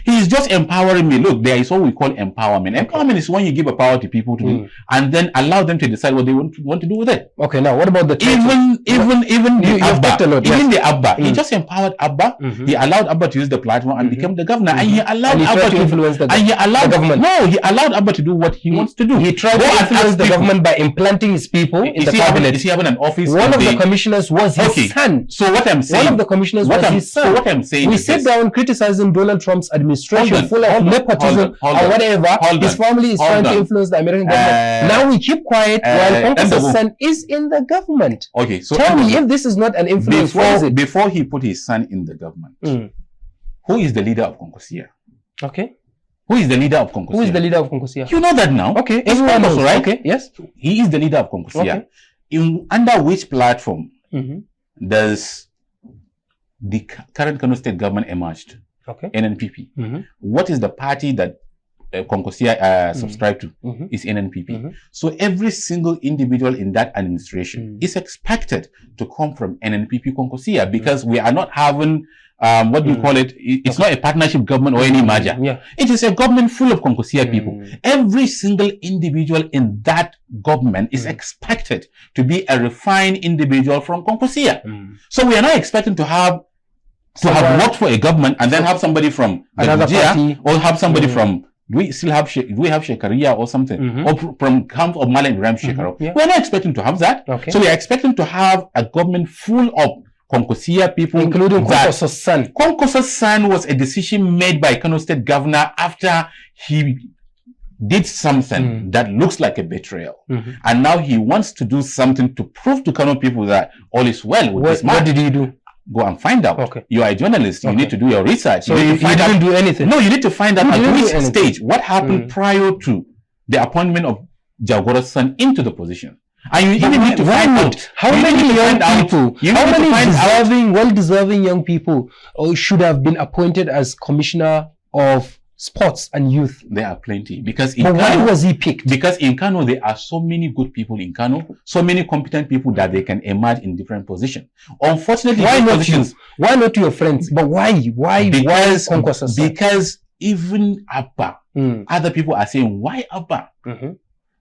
He's just empowering me. Look, there is what we call empowerment. Empowerment is when you give a power to people to do and then allow them to decide what they want to do with it. Okay, now what about the title? Even the Abba, he just empowered Abba. He allowed Abba to use the platform and became the governor. And he allowed Abba to influence the government. No, he allowed Abba to do what he wants to do. He tried to influence the government by implanting his people in the cabinet. Is he having an office? One of the commissioners was his son. So what I'm saying, one of the commissioners was his son. So what I'm saying, we sit down criticizing Donald Trump's administration full of nepotism or whatever. His family is trying to influence the American government. Now we keep quiet while Kwankwaso's son is in the government. Okay, so tell me if this is not an influence. Before he put his son in the government, who is the leader of Kwankwasiyya? Okay. Who is the leader of Kwankwasiyya? Who is the leader of Kwankwasiyya? You know that now. Okay, everyone knows, right? Okay, yes. He is the leader of Kwankwasiyya. Okay. Under which platform does the current Kano state government emerged? Okay. NNPP. What is the party that Kwankwasiyya subscribed to? Is NNPP. So every single individual in that administration is expected to come from NNPP Kwankwasiyya because we are not having what do you call it? It's not a partnership government or any merger. It is a government full of Kwankwasiyya people. Every single individual in that government is expected to be a refined individual from Kwankwasiyya. So we are not expecting to have worked for a government and then have somebody from another party or have somebody from do we have Shekaria or something or from Camp of Malan Ram Shekaro. We're not expecting to have that. So we are expecting to have a government full of Kwankwasiyya people, including Kwankwaso's son. Kwankwaso's son was a decision made by Kano State Governor after he did something that looks like a betrayal. And now he wants to do something to prove to Kano people that all is well with this man. What did he do? Go and find out. Okay. You are a journalist. You need to do your research. So you didn't do anything? No, you need to find out at which stage, what happened prior to the appointment of Jagora's son into the position. And you even need to find out how many young people, how many well-deserving young people should have been appointed as commissioner of sports and youth. There are plenty because in Kano, why was he picked? Because in Kano there are so many good people in Kano, so many competent people that they can emerge in different positions. Unfortunately, why not you? Why not your friends? But why? Because even Abba, other people are saying, why Abba?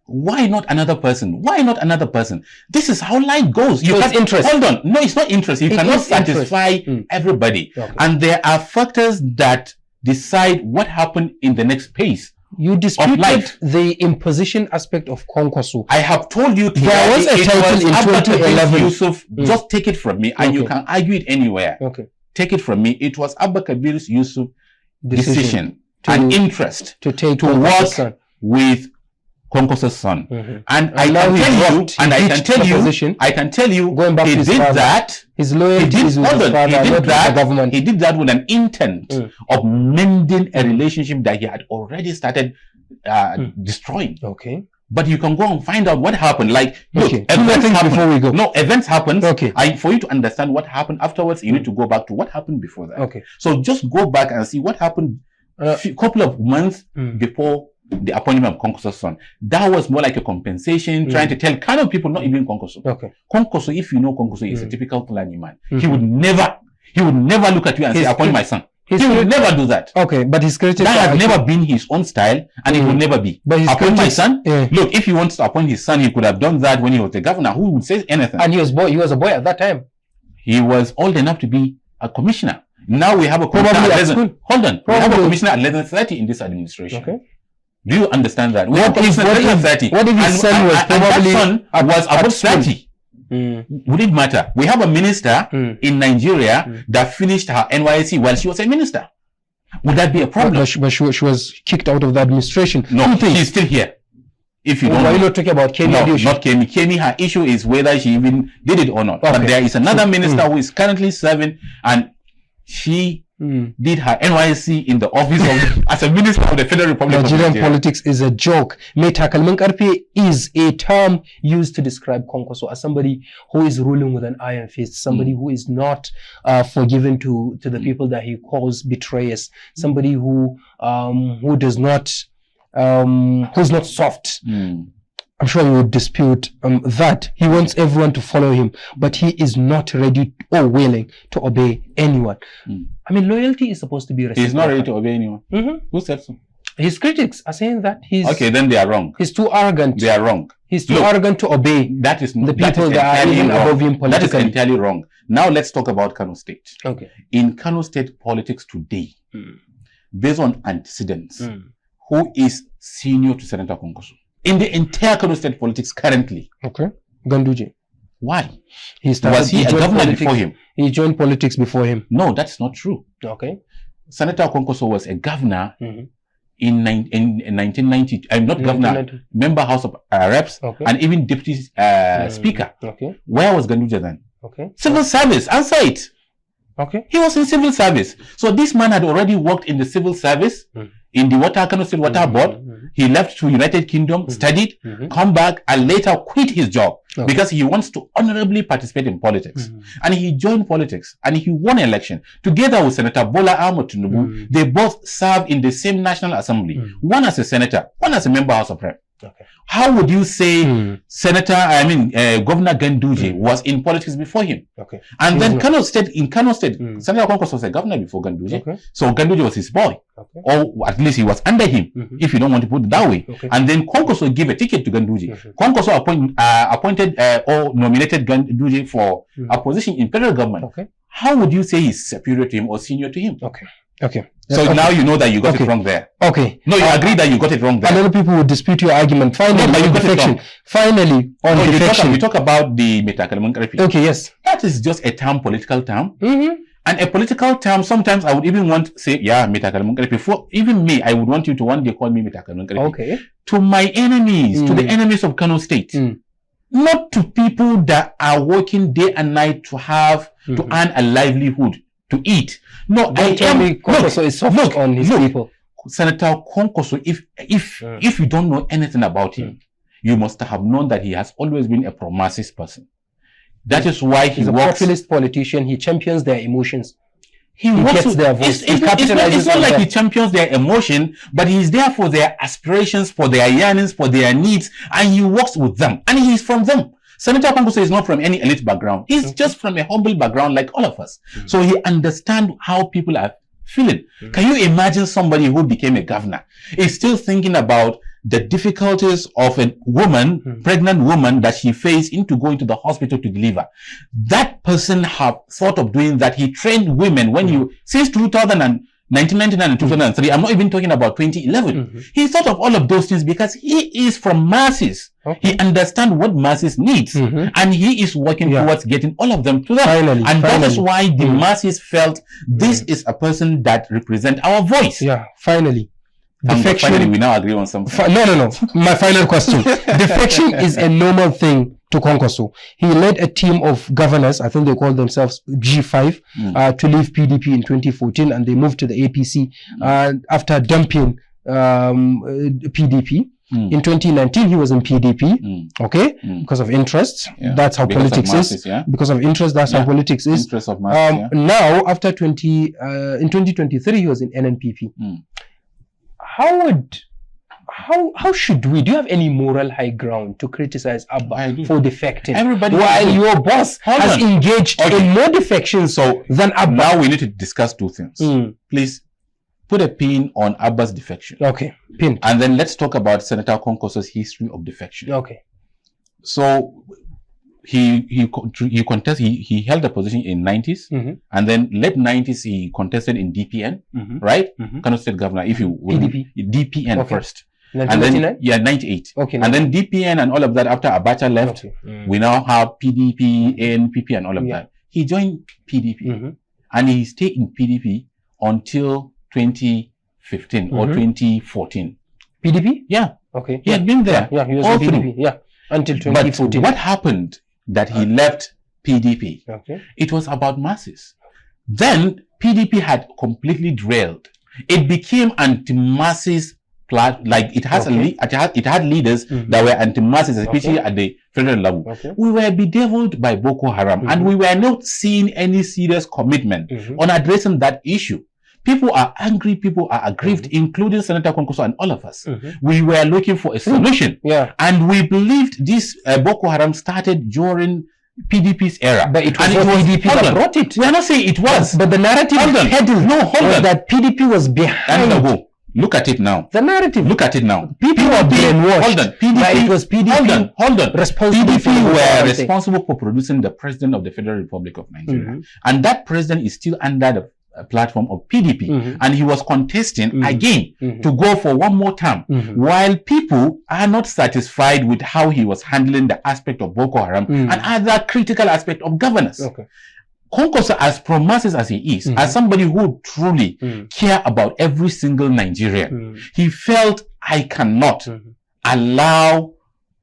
Why not another person? Why not another person? This is how life goes. You have interest. Hold on. No, it's not interest. You cannot satisfy everybody. Okay. And there are factors that decide what happened in the next phase. You disputed the imposition aspect of Kwankwaso. I have told you there was a title in 2011. Yusuf, just take it from me, and you can argue it anywhere. Okay. Take it from me. It was Abba Kabir Yusuf decision and interest to work with Kwankwaso's son. And I can tell you, going back he to his did father, that. His loyalty is with his father, not with the government. He did that with an intent of mending a relationship that he had already started destroying. Okay. But you can go and find out what happened. Like, look, events happen. Before we go. No, events happen. Okay. For you to understand what happened afterwards, you need to go back to what happened before that. Okay. So just go back and see what happened a couple of months before the appointment of Kwankwaso's son. That was more like a compensation, trying to tell kind of people, not even Kwankwaso. Okay. Kwankwaso, if you know Kwankwaso, is a typical Fulani man. He would never look at you and say, appoint my son. He would never do that. Okay, but his critics... That has never been his own style, and it will never be. But appoint my son? Look, if he wants to appoint his son, he could have done that when he was the governor. Who would say anything? And he was a boy at that time. He was old enough to be a commissioner. Now we have a commissioner at 11. Hold on. We have a commissioner at 11:30 in this administration. Okay. Do you understand that? What if his son was probably... And that son was about 30. Would it matter? We have a minister in Nigeria that finished her NYSC while she was a minister. Would that be a problem? But she was kicked out of the administration. No, she's still here. If you don't know. Are you not talking about Kemi? No, not Kemi. Kemi, her issue is whether she even did it or not. Okay. But there is another minister who is currently serving, and she did her NYSC in the office of as a minister of the Federal Republic of Nigeria. Nigerian politics is a joke. Takalmin Karfe is a term used to describe Kwankwaso as somebody who is ruling with an iron fist, somebody who is not forgiven to the people that he calls betrayers, somebody who does not who's not soft. I'm sure you would dispute that. He wants everyone to follow him, but he is not ready or willing to obey anyone. I mean, loyalty is supposed to be reciprocal. He's not ready to obey anyone. Who said so? His critics are saying that he's... Okay, then they are wrong. He's too arrogant. They are wrong. He's too arrogant to obey the people that are even above him politically. That is entirely wrong. Now let's talk about Kano State. Okay. In Kano State politics today, based on antecedents, who is senior to Senator Kwankwaso? In the entire Kano State politics currently. Okay. Ganduje. Why? Was he a governor before him? He joined politics before him. No, that's not true. Okay. Senator Kwankwaso was a governor in 1990. I'm not governor, member House of Reps, and even deputy speaker. Okay. Where was Ganduje then? Okay. Civil service. Answer it. Okay. He was in civil service. So this man had already worked in the civil service, in the Kano State Water Board. He left to United Kingdom, studied, come back, and later quit his job because he wants to honorably participate in politics. And he joined politics, and he won an election. Together with Senator Bola Ahmed Tinubu, they both served in the same National Assembly. One as a senator, one as a member House of Rep. Okay. How would you say Governor Ganduje was in politics before him? Okay. And then Kano State, Senator Kwankwaso was a governor before Ganduje. Okay. So Ganduje was his boy. Okay. Or at least he was under him, if you don't want to put it that way. Okay. And then Kwankwaso gave a ticket to Ganduje. Kwankwaso appointed or nominated Ganduje for a position in federal government. Okay. How would you say he's superior to him or senior to him? Okay. Okay. So now you know that you got it wrong there. Okay. No, you agree that you got it wrong there. A lot of people would dispute your argument. Finally, no, but you got defection. Finally, on defection. You talk about the Metakalman. Okay, yes. That is just a term, political term. And a political term, sometimes I would even want to say, yeah, Metakalman. Before even me, I would want you to one day call me Metakalman. Okay. To my enemies, to the enemies of Kano State. Not to people that are working day and night to have, to earn a livelihood, to eat. No, Kwankwaso is soft on his people. Senator Kwankwaso, if you don't know anything about him, you must have known that he has always been a promises person. That is why he's a populist politician. He champions their emotions. He gets their voice. It's not like he champions their emotion, but he's there for their aspirations, for their yearnings, for their needs, and he works with them. And he's from them. Senator Kwankwaso is not from any elite background. He's just from a humble background like all of us. So he understands how people are feeling. Can you imagine somebody who became a governor is still thinking about the difficulties of a woman, pregnant woman, that she faced into going to the hospital to deliver? That person have thought of doing that. He trained women since 1999 and 2003. I'm not even talking about 2011. He thought of all of those things because he is from masses. He understands what masses needs, and he is working towards getting all of them to them. That is why the masses felt this is a person that represents our voice. Yeah, finally. Defection. Finally, we now agree on something. No. My final question. Defection is a normal thing to Kwankwaso. He led a team of governors, I think they call themselves G5, to leave PDP in 2014, and they moved to the APC after dumping PDP. In 2019, he was in PDP, okay, because of interests. Yeah. That's how Because of politics masses, is. yeah. Because of interest, that's how politics is. Interest of masses, Now, after in 2023, he was in NNPP. How should we? Do you have any moral high ground to criticize Abba for defecting? Everybody, while your boss has engaged in more defections than Abba. Now we need to discuss two things. Please put a pin on Abba's defection. Okay, pin. And then let's talk about Senator Kwankwaso's history of defection. Okay. So he held a position in 90s, and then late 90s he contested in DPN, right? Kano State Governor. If you PDP. DPN first. 1999? And then 98. Okay. And then DPN and all of that after Abacha left, we now have PDP, NNPP and all of that. He joined PDP and he stayed in PDP until 2015 or 2014. PDP? Yeah. Okay. He had been there. Yeah, he was in PDP. Yeah. Until 2014. But what happened that he left PDP? Okay. It was about masses. Then PDP had completely derailed. It became anti-masses. Like it has it had leaders that were anti-masses, especially at the federal level. We were bedeviled by Boko Haram, and we were not seeing any serious commitment on addressing that issue. People are angry, people are aggrieved, including Senator Kwankwaso and all of us. We were looking for a solution, and we believed this Boko Haram started during PDP's era. But it was PDP that brought it. We are not saying it was, but the narrative was that PDP was behind. Dandago. Look at it now. The narrative. Look at it now. People were brainwashed. Hold on. PDP. It was PDP. Hold on. PDP were responsible for producing the President of the Federal Republic of Nigeria. And that President is still under the platform of PDP. And he was contesting again to go for one more term. While people are not satisfied with how he was handling the aspect of Boko Haram and other critical aspect of governance. Kwankwaso, as promises as he is, as somebody who truly care about every single Nigerian, he felt I cannot allow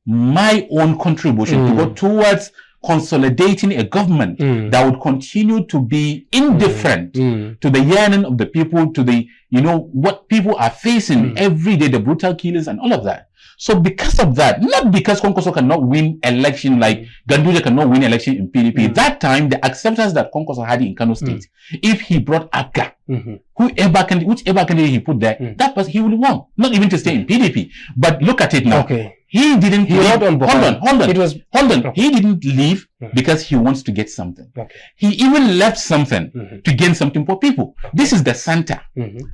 my own contribution to go towards consolidating a government that would continue to be indifferent to the yearning of the people, to the, what people are facing every day, the brutal killings and all of that. So because of that, not because Kwankwaso cannot win election like Ganduje cannot win election in PDP, that time the acceptance that Kwankwaso had in Kano State, if he brought Abga, whichever candidate he put there, that person he would won. Not even to stay in PDP. But look at it now. He didn't leave. Hold on. He didn't leave because he wants to get something. He even left something to gain something for people. This is the center.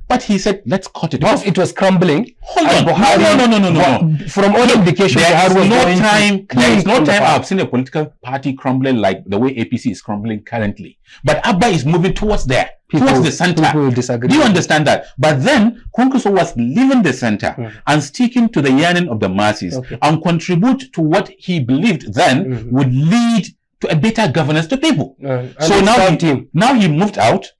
But he said, let's cut it off. It was crumbling. Hold on. No. From all indications, there is no time I've seen a political party crumbling like the way APC is crumbling currently. But Abba is moving towards there. Towards the center. People disagree. Do you understand that? But then Kwankwaso was leaving the center and sticking to the yearning of the masses and contribute to what he believed then would lead to a better governance to people. So now he moved out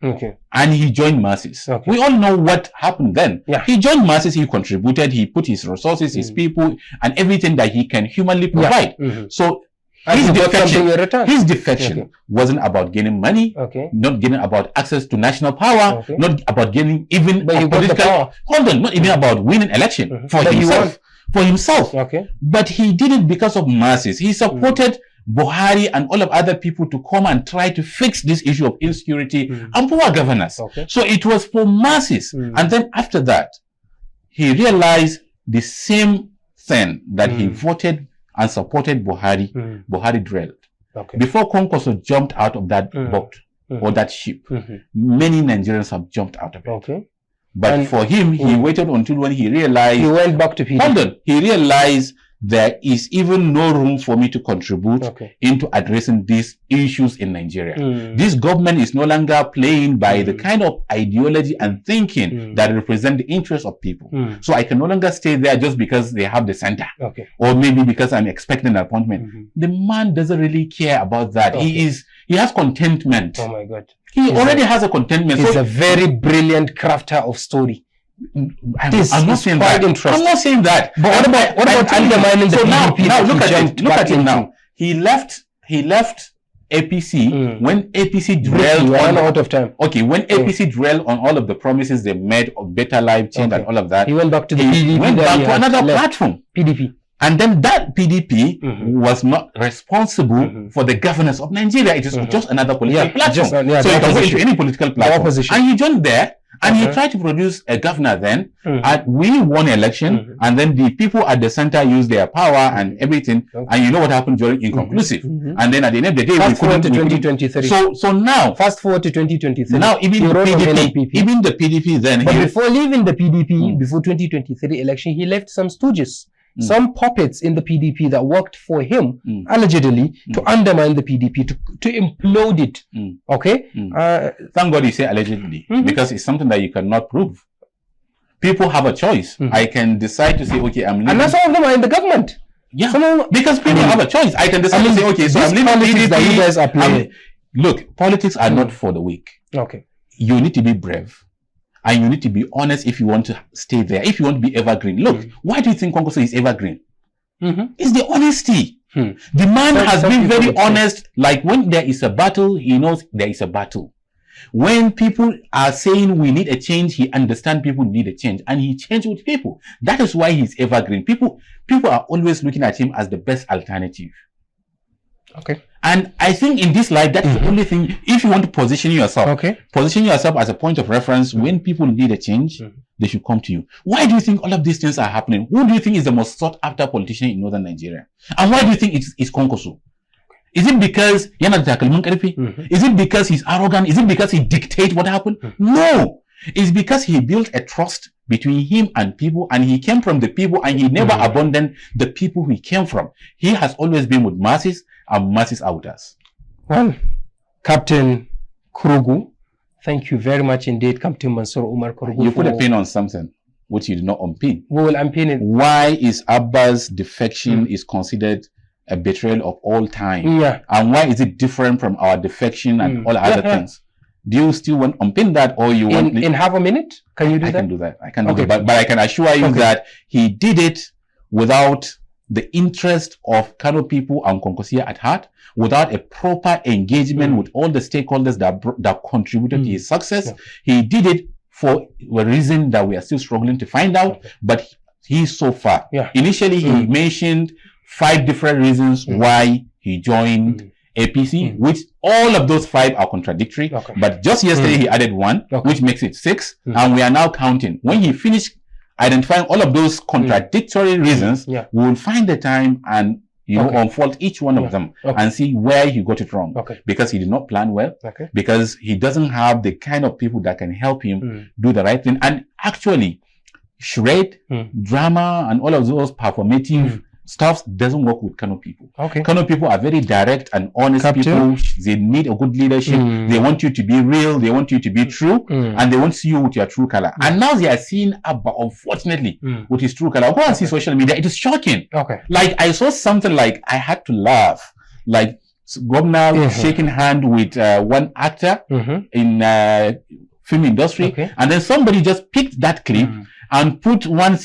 and he joined masses. We all know what happened then. He joined masses, he contributed, he put his resources, his people, and everything that he can humanly provide. So his defection wasn't about gaining money, not gaining about access to national power, not about gaining even political. Not even about winning election for himself. But he did it because of masses. He supported Buhari and all of other people to come and try to fix this issue of insecurity and poor governance. So it was for masses. And then after that, he realized the same thing that he voted and supported Buhari. Buhari derailed. Before Kwankwaso jumped out of that boat or that ship, many Nigerians have jumped out of it. But for him, he waited until when he realized... He went back to PDP. He realized there is even no room for me to contribute into addressing these issues in Nigeria. This government is no longer playing by the kind of ideology and thinking that represent the interests of people. So I can no longer stay there just because they have the center. Or maybe because I'm expecting an appointment. The man doesn't really care about that. He has contentment. Oh my God. He already has a contentment. He's a very brilliant crafter of story. I'm not saying that. I'm not saying that. But what about undermining the PDP? Now look at it now. He left APC, when APC dwelled on out of time. Okay, when APC dwelled on all of the promises they made of better life change and all of that, he went back to the PDP. Went back to another platform. PDP. And then that PDP was not responsible for the governance of Nigeria. It is just another political platform. So you can go into any political platform. And he joined there. And he tried to produce a governor then, and we won election, and then the people at the center used their power and everything, and you know what happened during inconclusive. And then at the end of the day, fast forward to 2023. So now, fast forward to 2023. Now even the PDP then. But before leaving the PDP, before 2023 election, he left some stooges. Some puppets in the PDP that worked for him, allegedly, to undermine the PDP, to implode it. Okay? Thank God you say allegedly, because it's something that you cannot prove. People have a choice. I can decide to say, okay, I'm leaving. And some of them are in the government. Yeah, because people have a choice. I can decide to say, okay, so I'm leaving PDP. That you guys are playing. Look, politics are not for the weak. Okay. You need to be brave. And you need to be honest if you want to stay there, if you want to be evergreen. Look, why do you think Kwankwasiyya is evergreen? It's the honesty. The man has been very honest. Like when there is a battle, he knows there is a battle. When people are saying we need a change, he understands people need a change. And he changed with people. That is why he's evergreen. People are always looking at him as the best alternative. Okay. And I think in this life, that's the only thing, if you want to position yourself, position yourself as a point of reference, when people need a change, they should come to you. Why do you think all of these things are happening? Who do you think is the most sought after politician in northern Nigeria? And why do you think it's Kwankwasiyya? Is it because is it because he's arrogant? Is it because he dictates what happened? No. It's because he built a trust between him and people, and he came from the people, and he never abandoned the people he came from. He has always been with masses, and masses are with us. Well, Captain Kurugu, thank you very much indeed, Captain Mansur Umar Kurugu. You put a pin on something which you did not unpin. We will unpin it. Why is Abba's defection is considered a betrayal of all time? Yeah. And why is it different from our defection and all other things? Do you still want to unpin that, or you want in half a minute? Can you do that? I can do that. I can do that. But I can assure you that he did it without the interest of Kano people and Kwankwasiyya at heart, without a proper engagement with all the stakeholders that contributed to his success. He did it for a reason that we are still struggling to find out, but he's so far. Initially, he mentioned 5 different reasons why he joined APC, which all of those 5 are contradictory. But just yesterday, he added 1, which makes it 6, and we are now counting. When he finished identifying all of those contradictory reasons, we will find the time and unfold each one of them and see where he got it wrong. Because he did not plan well, because he doesn't have the kind of people that can help him do the right thing. And actually, charade, drama, and all of those performative stuff doesn't work with Kano people. Kano people are very direct and honest people. They need a good leadership. They want you to be real. They want you to be true. And they want to see you with your true color. And now they are seeing Abba, unfortunately, with his true color. Go and see social media. It is shocking. Like, I saw something like, I had to laugh. Like, governor shaking hand with one actor in film industry. And then somebody just picked that clip and put one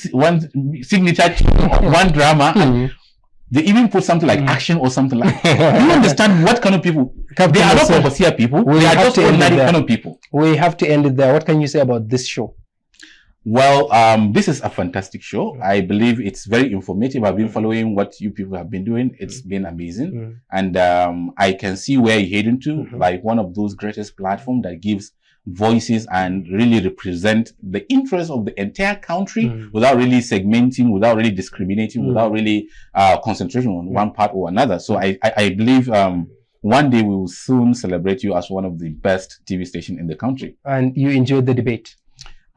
signature, one drama. They even put something like action or something like. Do you understand what kind of people? They are not Kwankwasiyya people. They are just ordinary kind of people. We have to end it there. What can you say about this show? Well, this is a fantastic show. I believe it's very informative. I've been following what you people have been doing. It's been amazing. And I can see where you're heading to, like one of those greatest platforms that gives voices and really represent the interests of the entire country without really segmenting, without really discriminating, without really concentration on one part or another. So I believe one day we will soon celebrate you as one of the best TV stations in the country. And you enjoyed the debate?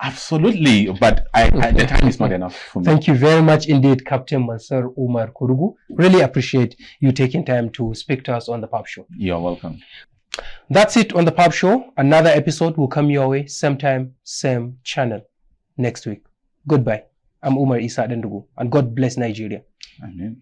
Absolutely, but the time is not enough for me. Thank you very much indeed, Captain Mansur Umar Kurugu. Really appreciate you taking time to speak to us on the PAPShow. You're welcome. That's it on the PAPShow. Another episode will come your way, same time, same channel, next week. Goodbye. I'm Umar Dandago, and God bless Nigeria. Amen.